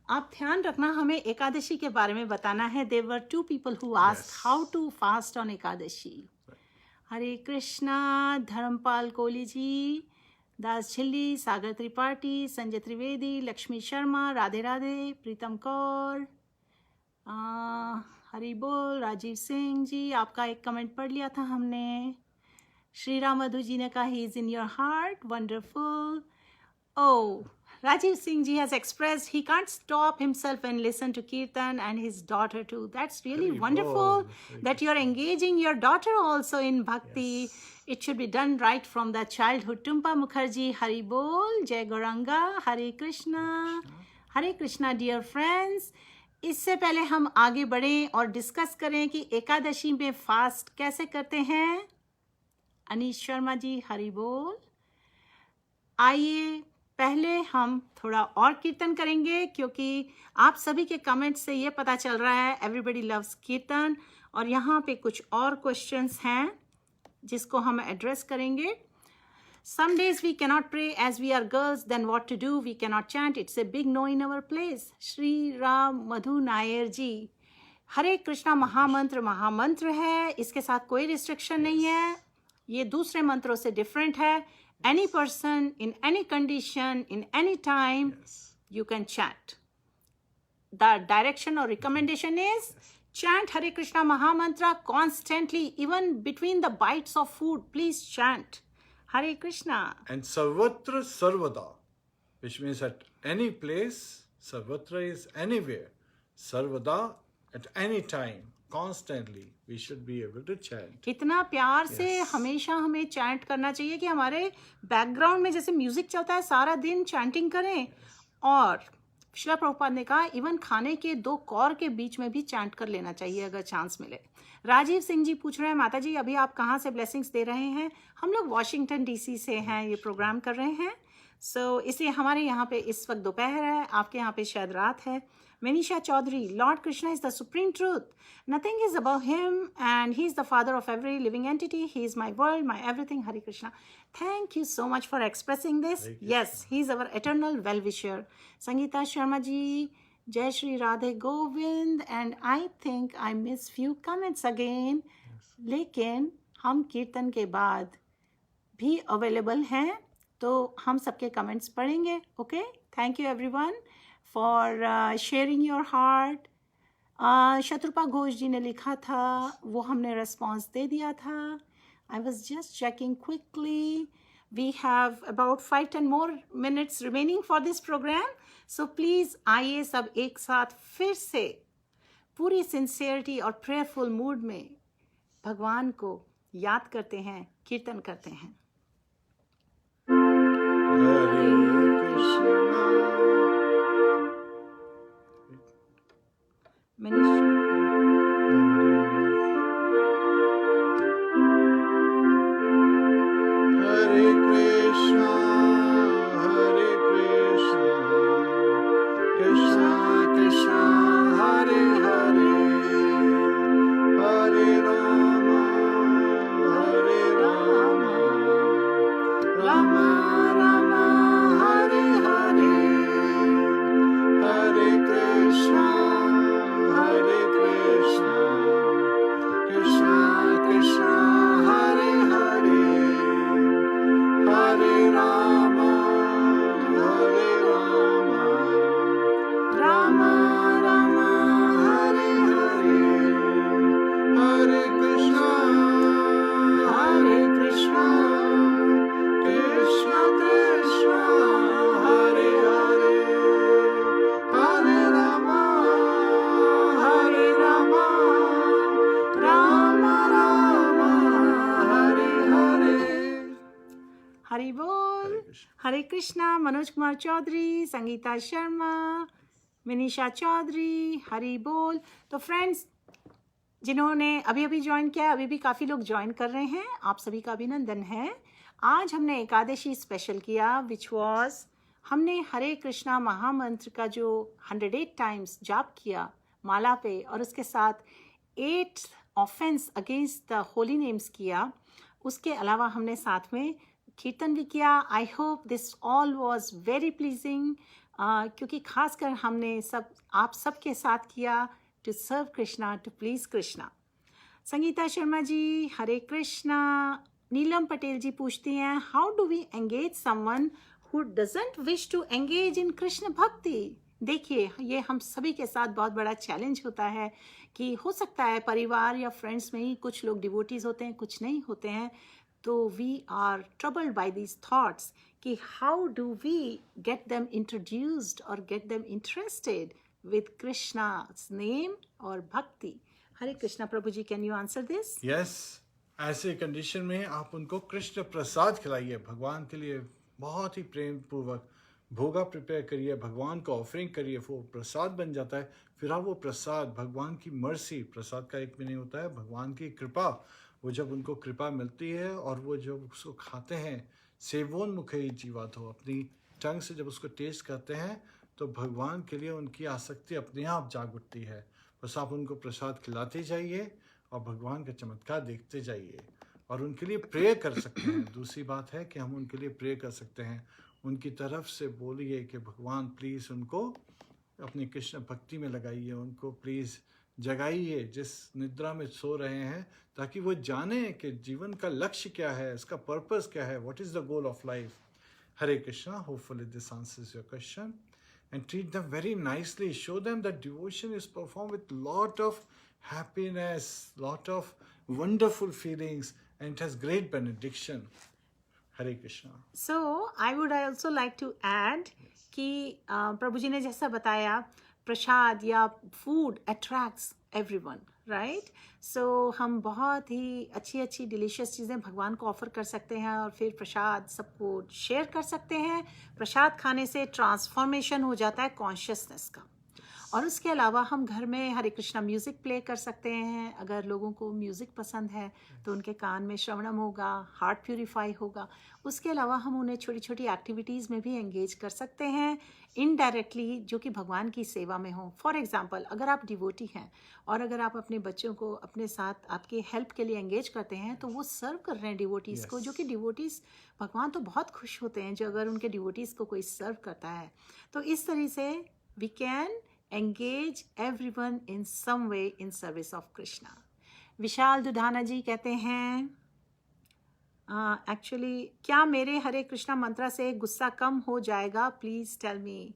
आप ध्यान रखना, हमें एकादशी के बारे में बताना है. There were 2 people who asked how to fast on Ekadashi. Hare Krishna. Dharampal Kohli ji, Das Jhilli, Sagar Tripathi, Sanjay Trivedi, Lakshmi Sharma, Radhe Radhe, प्रीतम कौर, हरि बोल. राजीव सिंह जी, आपका एक कमेंट पढ़ लिया था हमने. श्री राम मधु जी ने कहा he is in your heart. Wonderful. Oh, Rajiv Singh ji has expressed he can't stop himself and listen to Kirtan and his daughter too. That's really wonderful that you're engaging your daughter also in bhakti. Yes. It should be done right from the childhood. Tumpa Mukherjee, Hari Bol, Jai Gauranga, Hare Krishna. Hare Krishna, dear friends. इससे पहले हम आगे बढ़ें और discuss करें कि एकादशी में fast कैसे करते हैं. अनीश शर्मा जी, हरि बोल. आइए पहले हम थोड़ा और कीर्तन करेंगे क्योंकि आप सभी के कमेंट से ये पता चल रहा है एवरीबडी लव्स कीर्तन. और यहाँ पे कुछ और क्वेश्चंस हैं जिसको हम एड्रेस करेंगे. Some days we cannot pray as we are girls, then what to do? We cannot chant. It's a big no in our place. Shri Ram Madhu Nair जी, हरे कृष्णा महामंत्र महामंत्र है, इसके साथ कोई रिस्ट्रिक्शन नहीं है. ये दूसरे मंत्रों से डिफरेंट है. any person, in any condition, in any time, Yes. you can chant. The direction or recommendation is chant Hare Krishna Mahamantra constantly, even between the bites of food. Please chant Hare Krishna. And Sarvatra Sarvada, which means at any place. Sarvatra is anywhere. Sarvada, at any time, constantly, we should be able to chant. इतना प्यार से Yes. हमेशा हमें chant करना चाहिए कि हमारे background में जैसे म्यूजिक चलता है सारा दिन चैंटिंग करें. और श्रील प्रभुपाद ने कहा इवन खाने के 2 कौर के बीच में भी चैंट कर लेना चाहिए अगर चांस मिले. राजीव सिंह जी पूछ रहे हैं माता जी अभी आप कहाँ से ब्लेसिंग्स दे रहे हैं. हम लोग वॉशिंगटन डीसी से हैं, ये प्रोग्राम कर रहे हैं. सो इसलिए हमारे यहाँ पे इस वक्त दोपहर है, आपके यहाँ पे शायद रात है. Manisha Chaudhary, Lord Krishna is the supreme truth. Nothing is above him and he is the father of every living entity. He is my world, my everything. Hare Krishna. Thank you so much for expressing this. Yes, he is our eternal well-wisher. Sangeeta Sharma ji, Jai Shri Radhe Govind, and I think I missed few comments again. लेकिन हम कीर्तन के बाद भी available हैं तो हम सबके कमेंट्स पढ़ेंगे. Okay, thank you everyone for sharing your heart. Shatrupa Ghosh ji ने लिखा था, वो हमने रिस्पॉन्स दे दिया था. I was just checking quickly. We have about 5-10 more minutes remaining for this program. So please आइए सब एक साथ फिर से पूरी सिंसियरिटी और प्रेयरफुल मूड में भगवान को याद करते हैं, कीर्तन करते हैं. Hare Krishna. Hare Krishna, Hare Krishna, Krishna Krishna, Hare Hare, Hare Rama, Hare Rama, Rama Rama, Hare Hare, Hare Krishna, Hare Krishna, Krishna Krishna, Hare Hare, Hare Rama, Hare Rama, Rama Rama, Hare Hare, Hare Krishna, Hare Krishna, Krishna Krishna, Hare Hare, Hare Rama, Hare Rama, Rama Rama, Hare Hare. Hari बोल. हरे कृष्णा. मनोज कुमार चौधरी, संगीता शर्मा, मिनीशा चौधरी, हरि बोल. तो friends जिन्होंने अभी अभी join किया, अभी भी काफ़ी लोग ज्वाइन कर रहे हैं, आप सभी का अभिनंदन है. आज हमने एकादशी स्पेशल किया विच वॉज, हमने हरे कृष्णा महामंत्र का जो 108 टाइम्स जाप किया माला पे, और उसके साथ 8 offense against the holy names किया. उसके अलावा हमने साथ में कीर्तन भी किया. I hope this all was very pleasing, क्योंकि खासकर हमने आप सबके साथ किया to serve Krishna, to please Krishna. Sangeeta Sharma ji, Hare Krishna. Neelam Patel ji पूछती हैं, how do we engage someone who doesn't wish to engage in Krishna bhakti. देखिए, ये हम सभी के साथ बहुत बड़ा चैलेंज होता है कि हो सकता है परिवार या फ्रेंड्स में ही कुछ लोग डिवोटीज होते हैं, कुछ नहीं होते हैं. तो we are troubled by these thoughts कि how do we get them introduced और get them interested with Krishna's name और bhakti. Hare Krishna. Prabhu ji, can you answer this? Yes, ऐसे कंडीशन में आप उनको कृष्ण प्रसाद खिलाइए. भगवान के लिए बहुत ही प्रेम पूर्वक भोगा प्रिपेयर करिए, भगवान को ऑफरिंग करिए, वो प्रसाद बन जाता है. फिर आप वो प्रसाद, भगवान की मर्सी, प्रसाद का एक मीनिंग होता है भगवान की कृपा. वो जब उनको कृपा मिलती है और वो जब उसको खाते हैं, सेवोन्मुखे जीवातो, अपनी टंग से जब उसको टेस्ट करते हैं तो भगवान के लिए उनकी आसक्ति अपने आप जाग उठती है. बस आप उनको प्रसाद खिलाते जाइए और भगवान का चमत्कार देखते जाइए और उनके लिए प्रे कर सकते हैं. दूसरी बात है कि हम उनके लिए प्रे कर सकते हैं. उनकी तरफ से बोलिए कि भगवान प्लीज़ उनको अपनी कृष्ण भक्ति में लगाइए, उनको प्लीज़ जगाइए जिस निद्रा में सो रहे हैं, ताकि वो जाने कि जीवन का लक्ष्य क्या है, इसका पर्पस क्या है, what is the goal of life. Hare Krishna, hopefully this answers your question. And treat them very nicely. Show them that devotion is performed with lot of happiness, lot of wonderful feelings, and it has great benediction. Hare Krishna. So I would also like to add कि प्रभु जी ने जैसा बताया, प्रसाद या food attracts everyone, right. सो हम बहुत ही अच्छी अच्छी delicious चीज़ें भगवान को ऑफर कर सकते हैं और फिर प्रसाद सबको शेयर कर सकते हैं. प्रसाद खाने से ट्रांसफॉर्मेशन हो जाता है कॉन्शियसनेस का. और उसके अलावा हम घर में हरे कृष्णा म्यूज़िक प्ले कर सकते हैं. अगर लोगों को म्यूज़िक पसंद है तो उनके कान में श्रवणम होगा, हार्ट प्यूरिफाई होगा. उसके अलावा हम उन्हें छोटी छोटी एक्टिविटीज़ में भी एंगेज कर सकते हैं इनडायरेक्टली, जो कि भगवान की सेवा में हो. फॉर एग्जांपल, अगर आप डिवोटी हैं और अगर आप अपने बच्चों को अपने साथ आपके हेल्प के लिए एंगेज करते हैं, तो वो सर्व कर रहे हैं डिवोटीज़ को, जो कि डिवोटीज़ भगवान तो बहुत खुश होते हैं जो अगर उनके डिवोटीज़ को कोई सर्व करता है. तो इस तरह से we can engage everyone in some way in service of Krishna. Vishal Dudhana ji कहते हैं, एक्चुअली क्या मेरे हरे कृष्णा मंत्र से गुस्सा कम हो जाएगा, प्लीज़ टेल मी.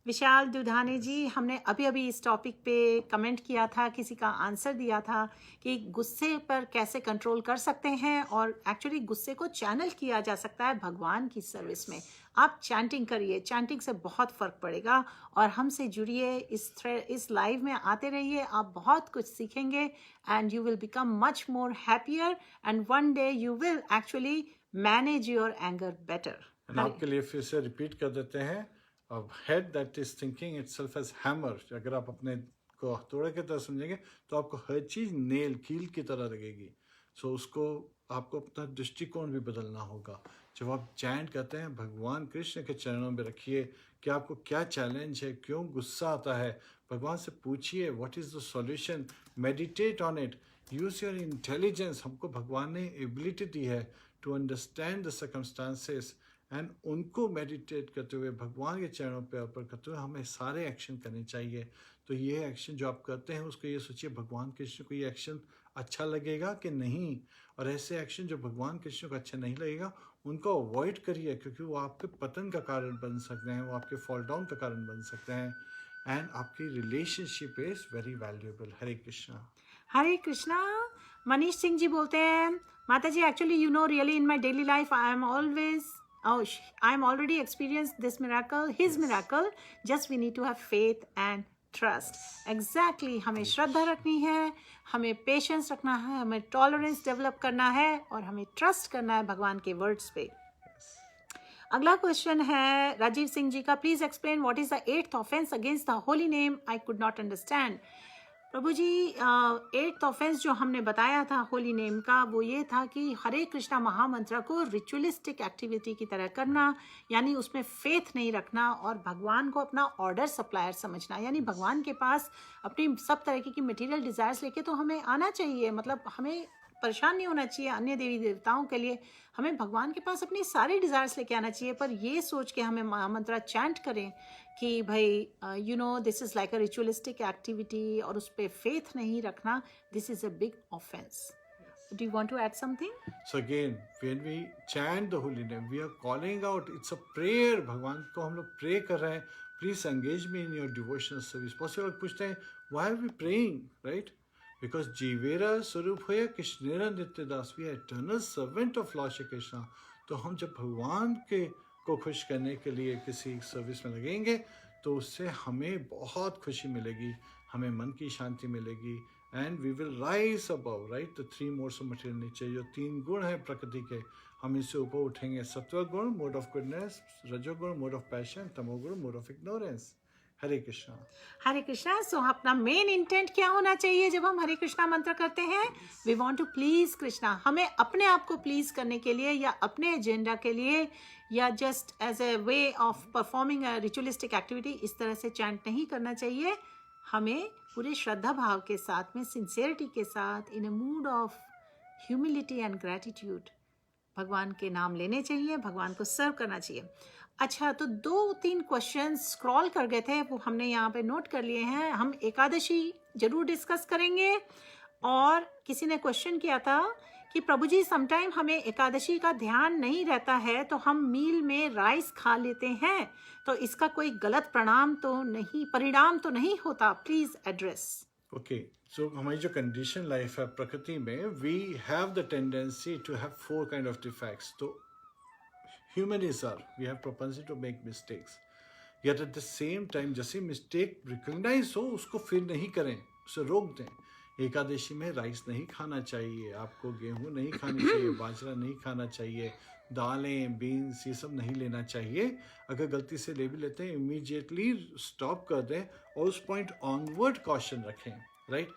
विशाल दुधाने जी, हमने अभी अभी इस टॉपिक पे कमेंट किया था, किसी का आंसर दिया था कि गुस्से पर कैसे कंट्रोल कर सकते हैं, और एक्चुअली गुस्से को चैनल किया जा सकता है भगवान की सर्विस में. आप चैंटिंग करिए, चैंटिंग से बहुत फ़र्क पड़ेगा. और हमसे जुड़िए, इस लाइव में आते रहिए, आप बहुत कुछ सीखेंगे and you will become much more happier and one day you will actually manage your anger better. आपके लिए फिर से रिपीट कर देते हैं. Head that is thinking itself as hammer. अगर आप अपने को हथौड़े की तरह समझेंगे तो आपको हर चीज़ नेल कील की तरह लगेगी. सो उसको आपको अपना दृष्टिकोण भी बदलना होगा. जब आप चैंट करते हैं, भगवान कृष्ण के चरणों में रखिए कि आपको क्या चैलेंज है, क्यों गुस्सा आता है. भगवान से पूछिए what is the solution, meditate on it, use your intelligence. हमको भगवान ने एबिलिटी दी है to understand the circumstances, and उनको मेडिटेट करते हुए भगवान के चरणों पे अर्पण करते हुए हमें सारे एक्शन करने चाहिए. तो ये एक्शन जो आप करते हैं उसको ये सोचिए भगवान कृष्ण को ये एक्शन अच्छा लगेगा कि नहीं, और ऐसे एक्शन जो भगवान कृष्ण को अच्छा नहीं लगेगा उनको अवॉइड करिए, क्योंकि वो आपके पतन का कारण बन सकते हैं, वो आपके फॉल डाउन का कारण बन सकते हैं. एंड आपकी relationship is very valuable. Hare Krishna. Hare Krishna. Manish Singh ji बोलते हैं, Mata ji actually you know really in my daily life I am already experienced this miracle, his miracle. Just we need to have faith and trust. Exactly. हमें श्रद्धा रखनी है, हमें पेशेंस रखना है, हमें टॉलरेंस डेवलप करना है और हमें ट्रस्ट करना है भगवान के वर्ड्स पे. अगला क्वेश्चन है राजीव सिंह जी का. Please explain what is the 8th offence against the holy name. I could not understand. Prabhu ji, 8th offence जो हमने बताया था होली नेम का, वो ये था कि हरे कृष्णा महामंत्र को रिचुअलिस्टिक एक्टिविटी की तरह करना, यानी उसमें फेथ नहीं रखना और भगवान को अपना ऑर्डर सप्लायर समझना. यानी भगवान के पास अपनी सब तरह की मटेरियल डिज़ायर्स लेके तो हमें आना चाहिए, मतलब हमें परेशान नहीं होना चाहिए अन्य देवी देवताओं के लिए. हमें भगवान के पास अपनी सारे डिज़ायर्स लेके आना चाहिए, पर ये सोच के हमें महामंत्र चैंट करें कि भाई you know this is like a ritualistic activity और उस पर फेथ नहीं रखना, this is a big offence. Do you want to add something? So again, when we chant the holy name, we are calling out. It's a prayer. भगवान को हम लोग pray कर रहे हैं. Please engage me in your devotional service. बहुत से लोग पूछते हैं, why are we praying, right? Because जीवेरा स्वरूप है कृष्णेरा नित्यदास. We are eternal servant of Lord Shri Krishna. तो हम जब भगवान के को खुश करने के लिए किसी सर्विस में लगेंगे तो उससे हमें बहुत खुशी मिलेगी, हमें मन की शांति मिलेगी. And we will rise above, right, the 3 modes of material nature. जो 3 गुण हैं प्रकृति के, हम इससे ऊपर उठेंगे. सत्व गुण, मोड ऑफ गुडनेस; रजोगुण, मोड ऑफ पैशन; तमोगुण, मोड ऑफ इग्नोरेंस. हरे कृष्णा. हरे कृष्णा. सो अपना मेन इंटेंट क्या होना चाहिए जब हम हरे कृष्णा मंत्र करते हैं? We want to please Krishna. हमें अपने आप को प्लीज करने के लिए या अपने एजेंडा के लिए या just as a way of performing a ritualistic activity इस तरह से चैंट नहीं करना चाहिए. हमें पूरे श्रद्धा भाव के साथ में, सिंसियरिटी के साथ, in a mood of humility and gratitude भगवान के नाम लेने चाहिए, भगवान को सर्व करना चाहिए. अच्छा, तो 2-3 क्वेश्चन स्क्रॉल कर गए थे, वो हमने यहाँ पे नोट कर लिए हैं. हम एकादशी जरूर डिस्कस करेंगे। और किसी ने क्वेश्चन किया था कि प्रभु जी समटाइम हमें एकादशी का ध्यान नहीं रहता है तो हम मील में राइस खा लेते हैं, तो इसका कोई गलत परिणाम तो नहीं होता, प्लीज एड्रेस। ओके, सो हमारी जो कंडीशन लाइफ है प्रकृति में, we have the tendency to have 4 kind of defects. तो human is are, we have propensity to make mistakes, yet at the same time जैसे मिस्टेक रिकॉग्नाइज हो उसको फिर नहीं करें, उसे रोक दें। एकादशी में राइस नहीं खाना चाहिए, आपको गेहूं नहीं खानी चाहिए, बाजरा नहीं खाना चाहिए, दालें बीन्स ये सब नहीं लेना चाहिए। अगर गलती से ले भी लेते हैं इमीडिएटली स्टॉप कर दें और उस पॉइंट ऑनवर्ड कॉशन रखें, right.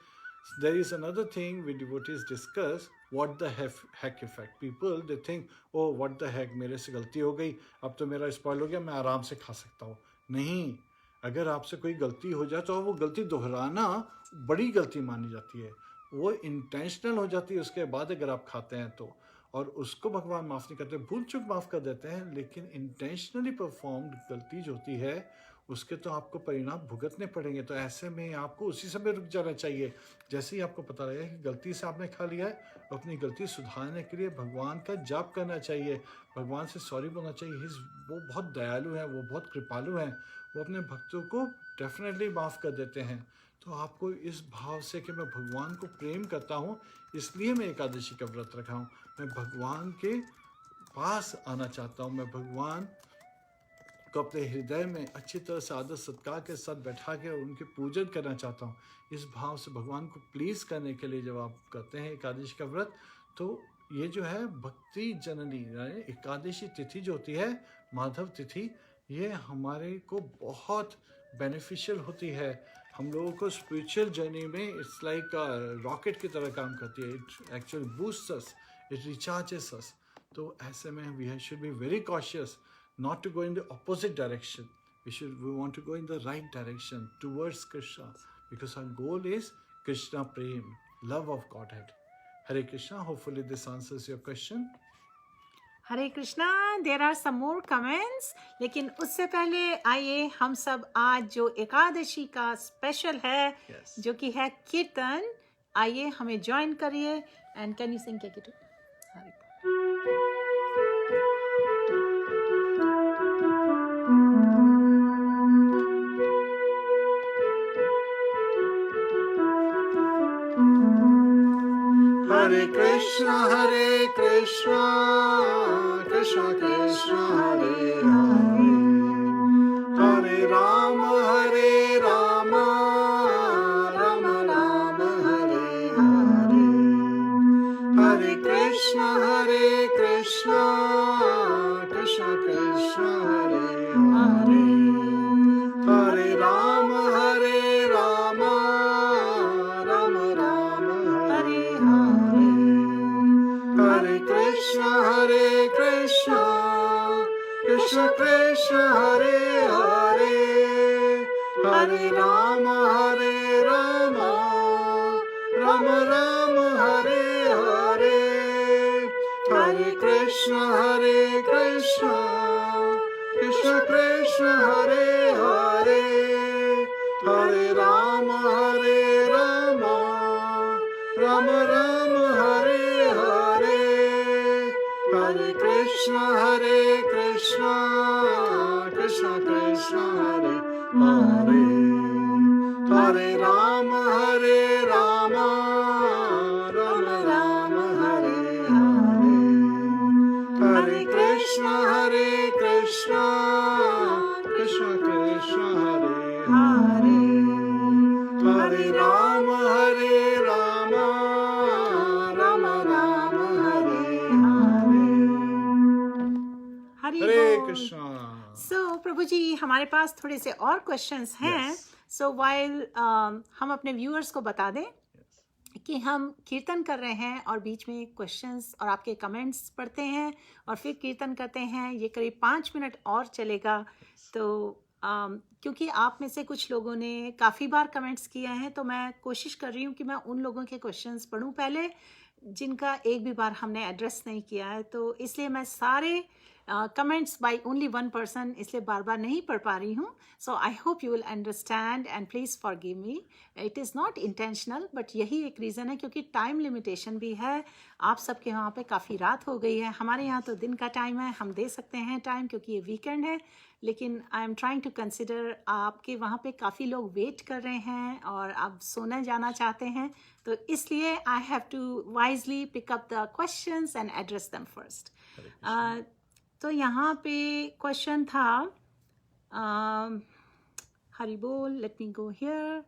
There is another thing we devotees discuss, what the heck effect. People they think, oh what the heck, मेरे से गलती हो गई, अब तो मेरा स्पॉइल हो गया, मैं आराम से खा सकता हूँ। नहीं, अगर आपसे कोई गलती हो जाए तो वो गलती दोहराना बड़ी गलती मानी जाती है, वो इंटेंशनल हो जाती है उसके बाद अगर आप खाते हैं तो, और उसको भगवान माफ़ नहीं करते, भूल चूक माफ़ कर देते हैं, लेकिन इंटेंशनली परफॉर्म्ड गलती जो होती है उसके तो आपको परिणाम भुगतने पड़ेंगे। तो ऐसे में आपको उसी समय रुक जाना चाहिए। जैसे ही आपको पता लगे कि गलती से आपने खा लिया है, अपनी गलती सुधारने के लिए भगवान का जाप करना चाहिए, भगवान से सॉरी बोलना चाहिए। वो बहुत दयालु हैं, वो बहुत कृपालु हैं, वो अपने भक्तों को डेफिनेटली माफ़ कर देते हैं। तो आपको इस भाव से कि मैं भगवान को प्रेम करता हूँ इसलिए मैं एकादशी का व्रत रखा हूँ, मैं भगवान के पास आना चाहता हूँ, मैं भगवान को अपने हृदय में अच्छी तरह से आदर सत्कार के साथ बैठा के उनके पूजन करना चाहता हूँ। इस भाव से भगवान को प्लीज़ करने के लिए जब आप करते हैं एकादशी का व्रत, तो ये जो है भक्ति जननी एकादशी तिथि जो होती है, माधव तिथि, ये हमारे को बहुत बेनिफिशियल होती है। हम लोगों को स्पिरिचुअल जर्नी में इट्स लाइक रॉकेट की तरह काम करती है। It actually boosts us, it recharges us. तो ऐसे में we should be very cautious not to go in the opposite direction. We want to go in the right direction towards Krishna, because our goal is Krishna Prem, love of Godhead. Hare Krishna, hopefully this answers your question. Hare Krishna, there are some more comments, लेकिन उससे पहले आइए हम सब आज जो एकादशी का special है, Yes. जो कि है कीर्तन, आइए हमें ज्वाइन करिए। एंड कैन यू सिंग केकिटू? Hare Krishna, Krishna Krishna, Hare Hare, Hare Rama, Rama Rama, Hare Hare, Hare Krishna, Krishna Krishna, Hare Hare, Hare Rama, Rama Rama, Hare Hare, Hare Krishna, Krishna Krishna, Hare Hare, Hare Rama, Rama Rama, Hare Hare, Hare Krishna, Krishna Krishna, Hare Hare, Hare Rama, Rama Rama, Hare Hare, Hare Krishna, Krishna Krishna, Hare Hare, Hare Rama, Rama Rama, Hare Hare, Hare Krishna, Krishna Krishna, Hare Hare, Hare Rama, Rama Rama, Hare Hare. Hare Krishna. सो प्रभु जी, हमारे पास थोड़े से और questions हैं। Yes. So while हम अपने viewers को बता दें कि हम कीर्तन कर रहे हैं और बीच में क्वेश्चंस और आपके कमेंट्स पढ़ते हैं और फिर कीर्तन करते हैं। ये करीब 5 मिनट और चलेगा। तो क्योंकि आप में से कुछ लोगों ने काफ़ी बार कमेंट्स किए हैं, तो मैं कोशिश कर रही हूँ कि मैं उन लोगों के क्वेश्चंस पढूं पहले जिनका एक भी बार हमने एड्रेस नहीं किया है। तो इसलिए मैं सारे comments by only one person, इसलिए बार बार नहीं पढ़ पा रही हूँ. So I hope you will understand and please forgive me. It is not intentional, but यही एक रीज़न है क्योंकि टाइम लिमिटेशन भी है. आप सबके वहाँ पे काफ़ी रात हो गई है, हमारे यहाँ तो दिन का टाइम है, हम दे सकते हैं टाइम क्योंकि ये वीकेंड है. लेकिन I am trying to consider आपके वहाँ पे काफ़ी लोग वेट कर रहे हैं और आप सोने जाना चाहते हैं, तो इसलिए I have to wisely pick up the questions and address them first. तो यहाँ पे क्वेश्चन था, हरि बोल, let me go here.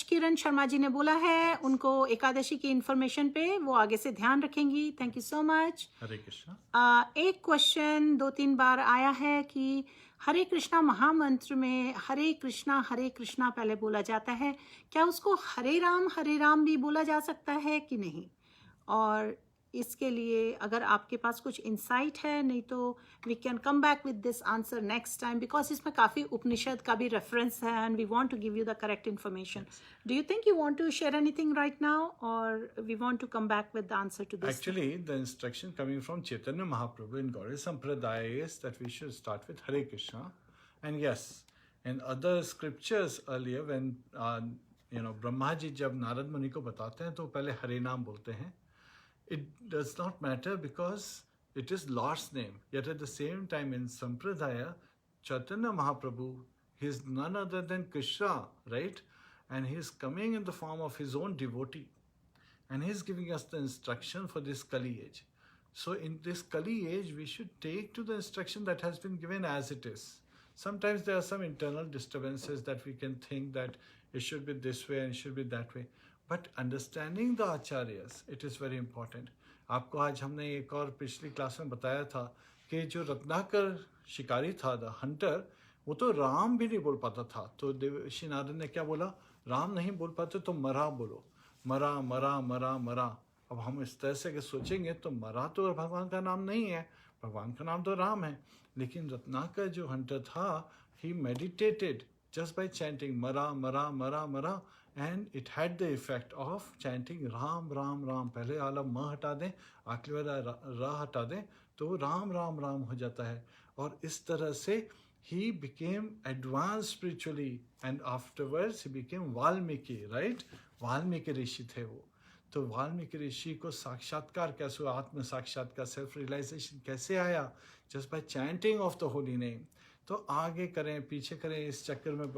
Kiran Sharma ji ने बोला है उनको एकादशी की इंफॉर्मेशन पे वो आगे से ध्यान रखेंगी. Thank you so much. Hare Krishna. एक क्वेश्चन 2-3 बार आया है कि हरे कृष्णा महामंत्र में हरे कृष्णा पहले बोला जाता है, क्या उसको हरे राम भी बोला जा सकता है कि नहीं? और इसके लिए अगर आपके पास कुछ इंसाइट है, नहीं तो we can come back with this answer next time, because इसमें काफ़ी उपनिषद का भी रेफरेंस है and we want to give you the correct information. Do you think you want to share anything right now और we want to come back with the answer to this? Actually, the instruction coming from Chaitanya Mahaprabhu in Gauriya Sampradaya is that we should start with Hare Krishna. And yes, in other scriptures earlier, when Brahma ji जब नारद मुनि को बताते हैं तो पहले हरे नाम बोलते हैं. It does not matter because it is Lord's name. Yet at the same time in Sampradaya, Chaitanya Mahaprabhu, he is none other than Krishna, right? And he is coming in the form of his own devotee. And he is giving us the instruction for this Kali age. So in this Kali age, we should take to the instruction that has been given as it is. Sometimes there are some internal disturbances that we can think that it should be this way and it should be that way. But understanding the acharyas, it is very important. आपको आज हमने एक और पिछली class में बताया था कि जो रत्नाकर शिकारी था, द हंटर, वो तो राम भी नहीं बोल पाता था. तो देवर्षि नारद ने क्या बोला? राम नहीं बोल पाते तो मरा बोलो. मरा मरा मरा मरा. अब हम इस तरह से सोचेंगे तो मरा तो भगवान का नाम नहीं है, भगवान का नाम तो राम है. लेकिन रत्नाकर जो हंटर था, ही meditated just by chanting mara mara mara mara, and it had the effect of chanting ram ram ram. पहले वाला म हटा दें, आखिरी वाला रा हटा दें, तो राम राम राम हो जाता है. और इस तरह से he became advanced spiritually, and afterwards he became Valmiki, right? Valmiki ऋषि थे वो. तो वाल्मीकि ऋषि को साक्षात्कार कैसे हुआ, आत्म साक्षात्कार, सेल्फ रियलाइजेशन कैसे आया? Just by chanting of the holy name. तो आगे करें पीछे करें इस चक्कर में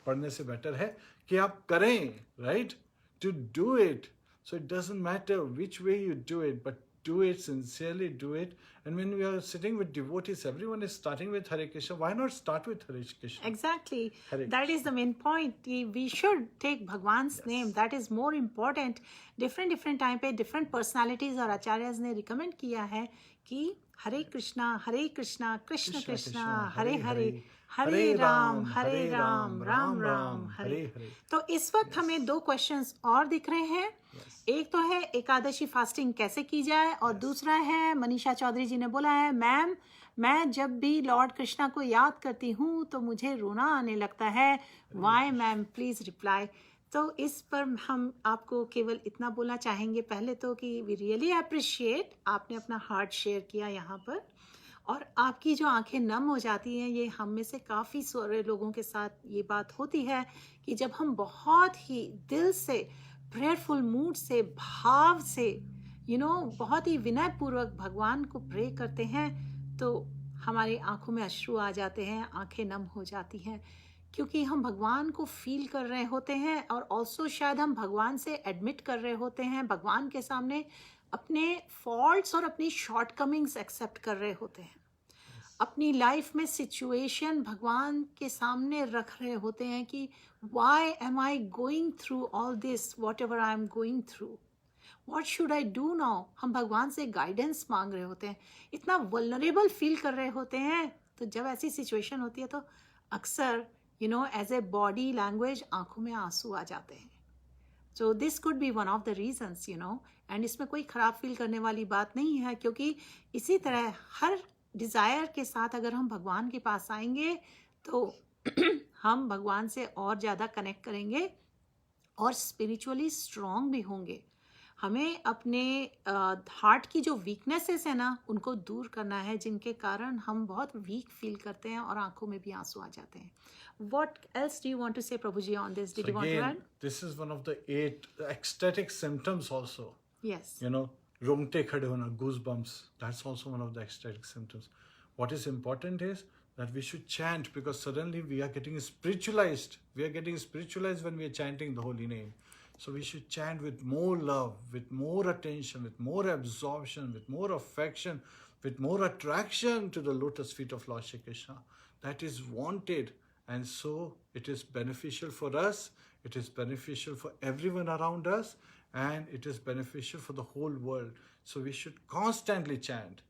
पढ़ने से बेटर है कि आप करें, right? To do it. So it doesn't matter which way you do it, but do it sincerely, do it. And when we are sitting with devotees, everyone is starting with Hare Krishna. Why not start with Hare Krishna? Exactly. Hare That is the main point. We should take Bhagwan's name. That is more important. different time पे different personalities और आचार्यस ने recommend किया है कि हरे कृष्णा कृष्ण कृष्णा हरे हरे, हरे राम राम राम हरे. तो इस वक्त हमें 2 क्वेश्चंस और दिख रहे हैं. एक तो है एकादशी फास्टिंग कैसे की जाए, और दूसरा है मनीषा चौधरी जी ने बोला है, मैम मैं जब भी लॉर्ड कृष्णा को याद करती हूँ तो मुझे रोना आने लगता है. Why ma'am, please reply. तो इस पर हम आपको केवल इतना बोलना चाहेंगे पहले तो कि वी रियली अप्रिशिएट आपने अपना हार्ट शेयर किया यहाँ पर, और आपकी जो आंखें नम हो जाती हैं, ये हम में से काफ़ी सारे लोगों के साथ ये बात होती है कि जब हम बहुत ही दिल से, प्रेयरफुल मूड से, भाव से, बहुत ही विनयपूर्वक भगवान को प्रे करते हैं, तो हमारी आंखों में अश्रु आ जाते हैं, आंखें नम हो जाती हैं, क्योंकि हम भगवान को फील कर रहे होते हैं, और ऑल्सो शायद हम भगवान से एडमिट कर रहे होते हैं, भगवान के सामने अपने फॉल्ट्स और अपनी शॉर्टकमिंग्स एक्सेप्ट कर रहे होते हैं. अपनी लाइफ में सिचुएशन भगवान के सामने रख रहे होते हैं कि why am I going through all this, whatever I am going through, what should I do now. हम भगवान से गाइडेंस मांग रहे होते हैं, इतना वल्नरेबल फील कर रहे होते हैं. तो जब ऐसी सिचुएशन होती है तो अक्सर एज ए बॉडी लैंग्वेज आंखों में आंसू आ जाते हैं. So this could be one of the reasons, and इसमें कोई ख़राब फील करने वाली बात नहीं है, क्योंकि इसी तरह हर डिज़ायर के साथ अगर हम भगवान के पास आएंगे तो हम भगवान से और ज़्यादा कनेक्ट करेंगे और स्पिरिचुअली स्ट्रॉन्ग भी होंगे. हमें अपने हार्ट की जो वीकनेसेस है ना उनको दूर करना है, जिनके कारण हम बहुत वीक फील करते हैं और आंखों में भी आंसू आ जाते हैं. What else do you want to say, Prabhuji, on this? Did So you want to again, add? this is one of the 8 ecstatic symptoms also. Yes. You know, rongte khade hona, goosebumps. That's also one of the ecstatic symptoms. What is important is that we should chant, because suddenly we are getting spiritualized. We are getting spiritualized when we are chanting the holy name. So we should chant with more love, with more attention, with more absorption, with more affection, with more attraction to the lotus feet of Lord Shri Krishna. That is wanted. And so it is beneficial for us, it is beneficial for everyone around us, and it is beneficial for the whole world. So we should constantly chant,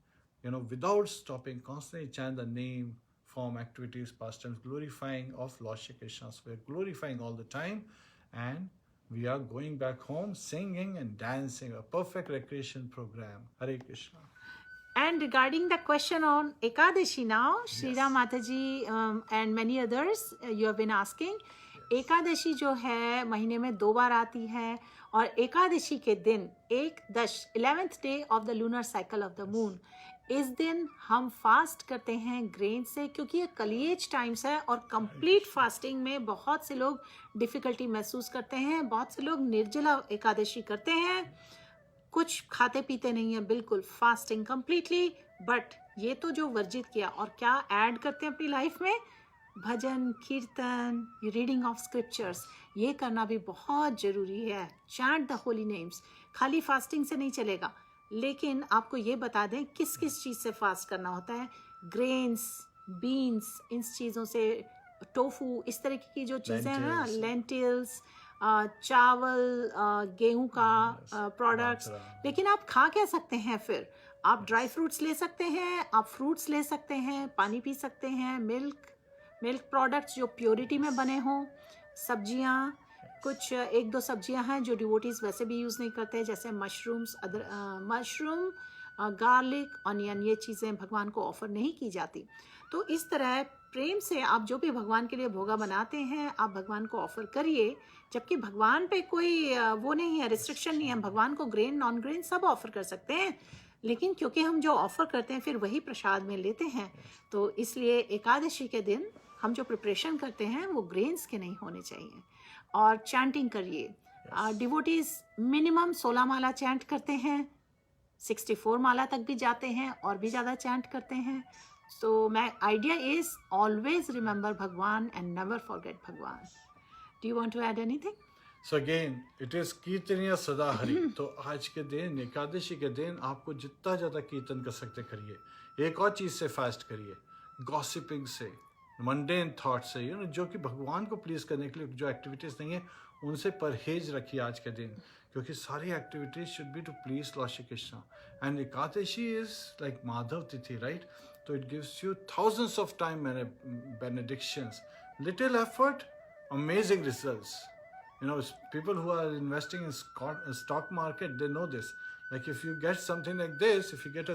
without stopping, constantly chant the name, form, activities, pastimes, glorifying of Lord Shri Krishna. So we are glorifying all the time, and we are going back home singing and dancing, a perfect recreation program. Hare Krishna. And regarding the question on Ekadashi now, Shri Ram Mataji and many others you have been asking. Ekadashi जो है महीने में 2 बार आती है, और एकादशी के दिन 11th day of the lunar cycle of the moon, इस दिन हम फास्ट करते हैं ग्रेन से, क्योंकि ये कलीज टाइम्स है और कंप्लीट फास्टिंग में बहुत से लोग डिफिकल्टी महसूस करते हैं. बहुत से लोग निर्जला एकादशी करते हैं, कुछ खाते पीते नहीं है, बिल्कुल फास्टिंग कंप्लीटली. बट ये तो जो वर्जित किया, और क्या ऐड करते हैं अपनी लाइफ में? भजन, कीर्तन, रीडिंग ऑफ स्क्रिप्चर्स, ये करना भी बहुत ज़रूरी है. Chant the holy names. खाली फास्टिंग से नहीं चलेगा, लेकिन आपको ये बता दें किस किस चीज़ से फास्ट करना होता है. ग्रेन्स, बीन्स, इन चीज़ों से, टोफू, इस तरह की जो चीज़ें हैं ना, लेंटिल्स, चावल, गेहूं का प्रोडक्ट्स. लेकिन आप खा क्या सकते हैं फिर? आप ड्राई फ्रूट्स ले सकते हैं, आप फ्रूट्स ले सकते हैं, पानी पी सकते हैं, मिल्क प्रोडक्ट्स जो प्योरिटी में बने हों, सब्जियां, कुछ 1-2 सब्जियां हैं जो डिवोटीज वैसे भी यूज़ नहीं करते, जैसे मशरूम, गार्लिक, ऑनियन, ये चीज़ें भगवान को ऑफर नहीं की जाती. तो इस तरह प्रेम से आप जो भी भगवान के लिए भोगा बनाते हैं, आप भगवान को ऑफर करिए. जबकि भगवान पे कोई वो नहीं है, रिस्ट्रिक्शन नहीं है. भगवान को ग्रेन, नॉन ग्रेन सब ऑफर कर सकते हैं, लेकिन क्योंकि हम जो ऑफर करते हैं फिर वही प्रसाद में लेते हैं, तो इसलिए एकादशी के दिन हम जो प्रिपरेशन करते हैं वो ग्रेन्स के नहीं होने चाहिए. और चैंटिंग करिए. डिवोटीज मिनिमम 16 माला चैंट करते हैं, 64 माला तक भी जाते हैं और भी ज़्यादा चैंट करते हैं. So my idea is always remember Bhagwan and never forget Bhagwan. Do you want to add anything? So again, it is कीर्तनीय सदा हरि. तो आज के दिन, एकादशी के दिन, आपको जितना ज़्यादा कीर्तन कर सकते करिए. एक और चीज़ से फास्ट करिए, गॉसिपिंग से, मंडेन थॉट से, जो कि भगवान को प्लीज करने के लिए जो एक्टिविटीज़ नहीं है उनसे परहेज रखिए आज के दिन, क्योंकि सारी activities should be to please Lord Shri Krishna. And Ekadashi is like Madhav tithi, right? So it gives you thousands of time benedictions. Little effort, amazing results. People who are investing in stock market, they know this. Like if you get something like this, if you get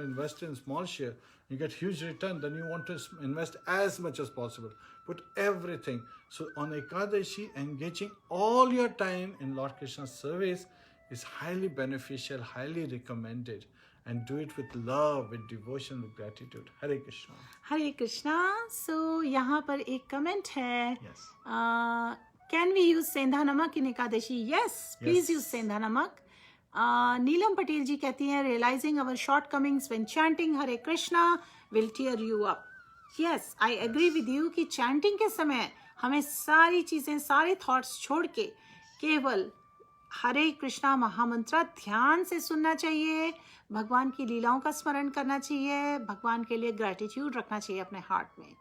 invest in small share, you get huge return, then you want to invest as much as possible. Put everything. So on Ekadashi, engaging all your time in Lord Krishna's service is highly beneficial, highly recommended. And do it with love, with devotion, with gratitude. Hare Krishna. Hare Krishna. So यहाँ पर एक comment है. Yes. Can we use सेंधा नमक in Ekadashi? Yes, please use सेंधा नमक. नीलम पटेल जी कहती हैं, realizing our shortcomings when chanting Hare Krishna will tear you up. Yes, I agree with you कि chanting के समय हमें सारी चीज़ें, सारे thoughts छोड़ के केवल हरे कृष्णा महामंत्र ध्यान से सुनना चाहिए, भगवान की लीलाओं का स्मरण करना चाहिए, भगवान के लिए ग्रैटिट्यूड रखना चाहिए अपने हार्ट में.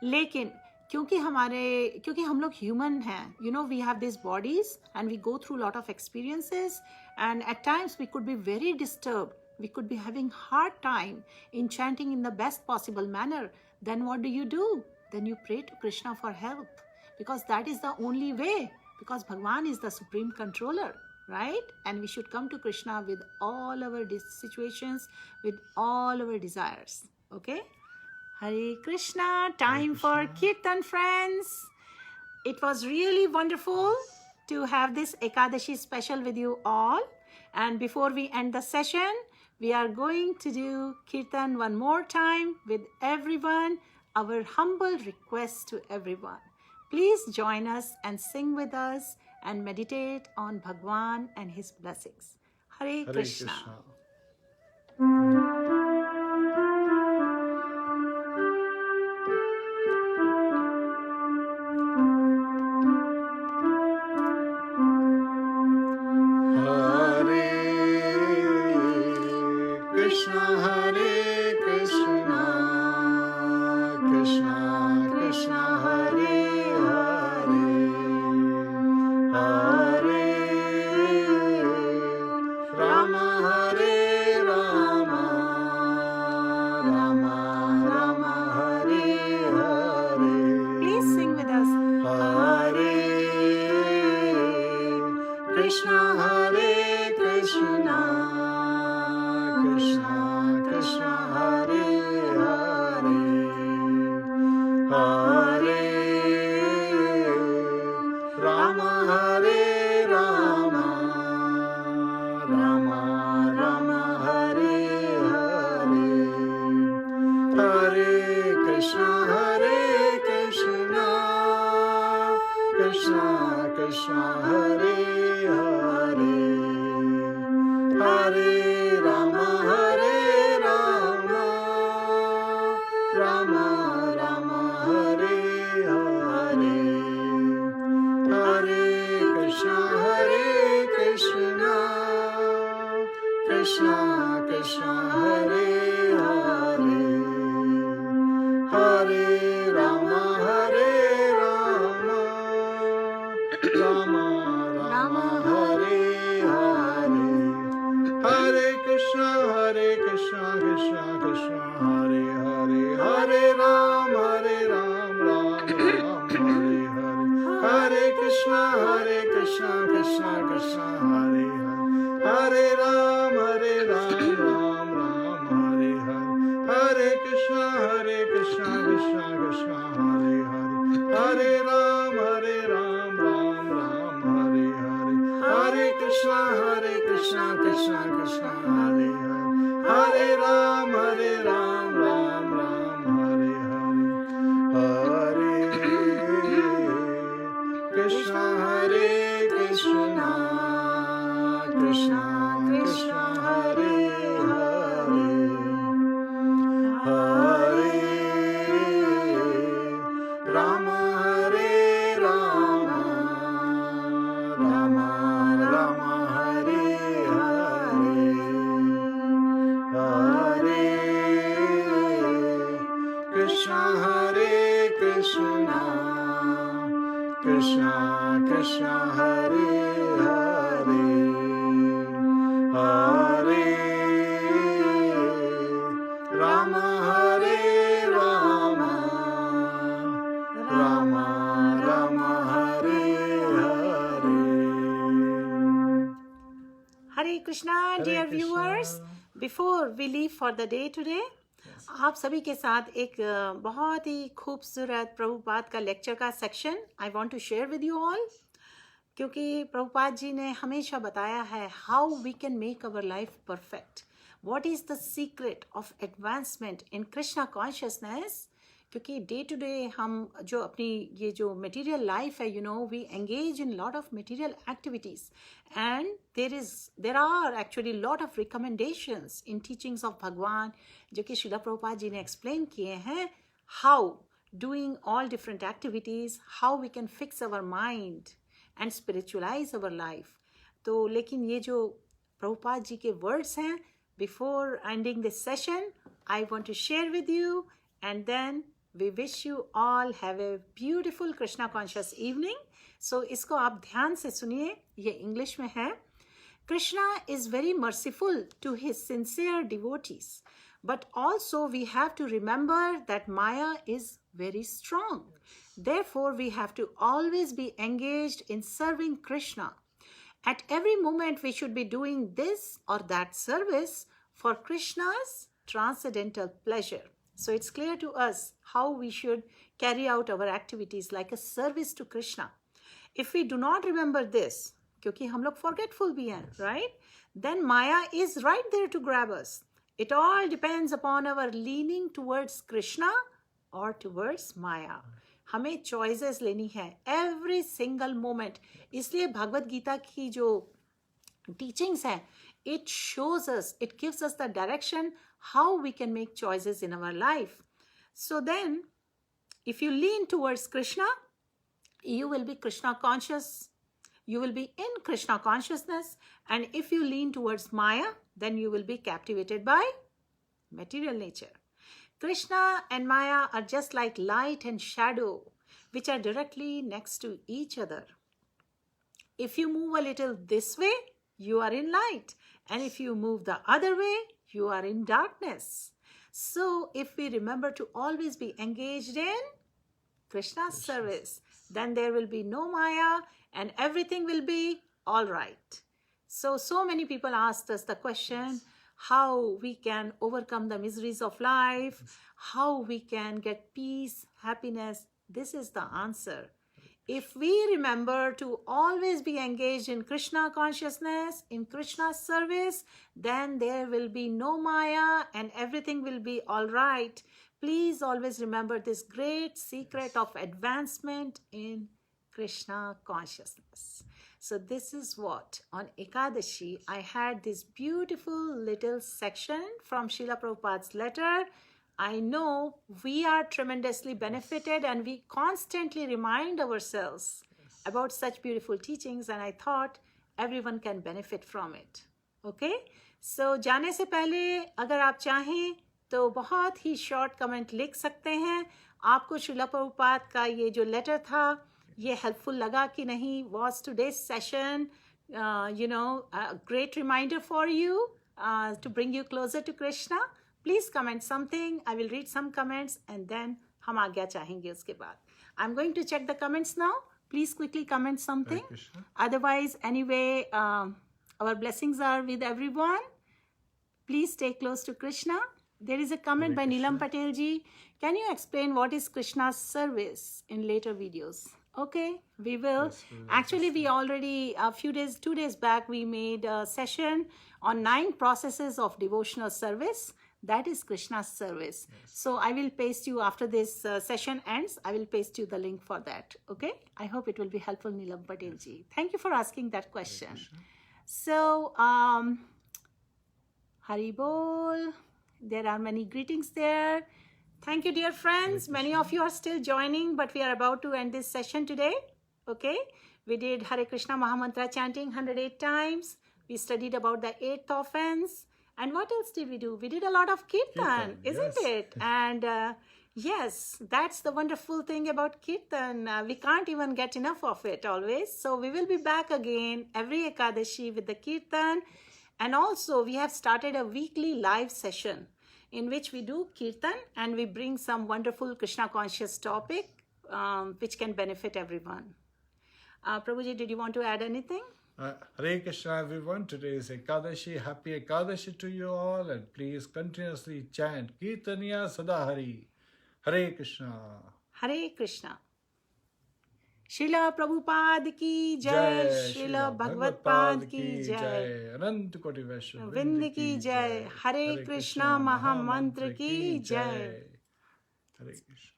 लेकिन क्योंकि हम लोग ह्यूमन हैं, we have this bodies and we go through lot of experiences and at times we could be very disturbed, we could be having hard time in chanting in the best possible manner. Then what do? Then you pray to Krishna for help, because that is the only way. Because Bhagwan is the supreme controller, right? And we should come to Krishna with all our situations, with all our desires. Okay? Hare Krishna. Time for Kirtan, friends. It was really wonderful to have this Ekadashi special with you all. And before we end the session, we are going to do Kirtan one more time with everyone. Our humble request to everyone. Please join us and sing with us and meditate on Bhagwan and his blessings. Hare Hare Krishna. Krishna. Hare Krishna, Krishna Krishna, Hare Hare, Hare Rama, Hare Rama, Rama Rama, Hare Hare. Please sing with us. Hare Krishna, Hare Krishna, Krishna Krishna, Hare Hare, Hare Rama, Hare Rama, Rama Rama, Hare Hare, Hare Krishna, Krishna Krishna, Hare Hare, Hare Rama, Rama Rama, Hare Hare, Hare Krishna, Krishna Krishna, Hare Hare, Hare Rama, Rama Rama, Hare Hare, Hare Krishna, Krishna Krishna, Hare Hare, Hare Ram, Ram Ram, Hare Hare, Hare Krishna, Krishna Krishna, Hare Hare, Hare Ram, Ram Ram, Hare Hare, Hare Krishna, Krishna Krishna, Hare Hare, Hare Ram, Ram Ram, Hare Hare, Hare Krishna, Krishna Krishna, Hare Hare, Hare Ram, Ram Ram, Hare Hare, Hare Krishna, Krishna Krishna, Hare Hare, Hare Rama, Rama Rama, Hare Hare, Hare Krishna, Krishna Krishna, Hare Hare, Hare Rama, Rama Rama, Hare Hare. Hare Krishna, Hare dear Krishna. viewers. Before we leave for the day today, आप सभी के साथ एक बहुत ही खूबसूरत प्रभुपाद का lecture का section I want to share with you all, क्योंकि प्रभुपाद जी ने हमेशा बताया है how we can make our life perfect, what is the secret of advancement in Krishna consciousness. क्योंकि डे टू डे हम जो अपनी ये जो मटेरियल लाइफ है, you know, we engage in lot of material activities and there are actually lot of recommendations in teachings of Bhagwan, जो कि श्रीला प्रभुपाद जी ने एक्सप्लेन किए हैं, how doing all different activities, how we can fix our mind and spiritualize our life. तो लेकिन ये जो प्रभुपाद जी के वर्ड्स हैं, before ending this session I want to share with you, and then we wish you all have a beautiful Krishna conscious evening. So इसको आप ध्यान से सुनिए, ये इंग्लिश में है. Krishna is very merciful to his sincere devotees, but also we have to remember that Maya is very strong. Therefore, we have to always be engaged in serving Krishna. At every moment, we should be doing this or that service for Krishna's transcendental pleasure. So it's clear to us how we should carry out our activities like a service to Krishna. If we do not remember this, क्योंकि हम लोग forgetful भी हैं, right? then Maya is right there to grab us. It all depends upon our leaning towards Krishna or towards Maya. हमें choices लेनी है every single moment. इसलिए भगवत गीता की जो teachings है, it shows us, it gives us the direction how we can make choices in our life. So then, if you lean towards Krishna, you will be Krishna conscious. You will be in Krishna consciousness. And if you lean towards Maya, then you will be captivated by material nature. Krishna and Maya are just like light and shadow, which are directly next to each other. If you move a little this way, you are in light. And if you move the other way, you are in darkness. So if we remember to always be engaged in Krishna's service, then there will be no Maya and everything will be all right. So many people asked us the question, how we can overcome the miseries of life, how we can get peace, happiness. This is the answer. If we remember to always be engaged in Krishna consciousness, in Krishna's service, then there will be no Maya and everything will be all right. Please always remember this great secret of advancement in Krishna consciousness. So this is what, on Ekadashi, I had this beautiful little section from Srila Prabhupada's letter. I know we are tremendously benefited and we constantly remind ourselves about such beautiful teachings, and I thought everyone can benefit from it. Okay? So जाने से पहले अगर आप चाहें तो बहुत ही short comment लिख सकते हैं. आपको श्रीला प्रभुपाद का ये जो लेटर था ये हेल्पफुल लगा कि नहीं? Was today's session a great reminder for you to bring you closer to Krishna? Please comment something. I will read some comments and then हम आज्ञा चाहेंगे उसके बाद. I'm going to check the comments now. Please quickly comment something. Otherwise, anyway, our blessings are with everyone. Please stay close to Krishna. There is a comment by Neelam Patel ji. Can you explain what is Krishna's service in later videos? Okay, we will. Yes, actually, we already, 2 days back, we made a session on 9 processes of devotional service. That is Krishna's service. Yes. So I will paste you after this session ends. I will paste you the link for that. Okay. I hope it will be helpful, Neelam Patel ji. Yes. Thank you for asking that question. So, Hari Bol. There are many greetings there. Thank you, dear friends. Many of you are still joining, but we are about to end this session today. Okay. We did Hare Krishna Mahamantra chanting 108 times. We studied about the 8th offense. And what else did we do? We did a lot of kirtan, isn't it? And yes, that's the wonderful thing about kirtan. We can't even get enough of it always. So we will be back again every Ekadashi with the kirtan. And also we have started a weekly live session in which we do kirtan and we bring some wonderful Krishna conscious topic which can benefit everyone. Prabhuji, did you want to add anything? Hare Krishna everyone, today is Ekadashi. Happy Ekadashi to you all, and please continuously chant Kirtaniya Sadahari. Hare Krishna. Hare Krishna. Srila Prabhupada ki jai, Srila Bhagavad Pad ki jai, Anant Koti Vaishnav Vrind ki jai, Hare Krishna Mahamantra ki jai. Hare Krishna.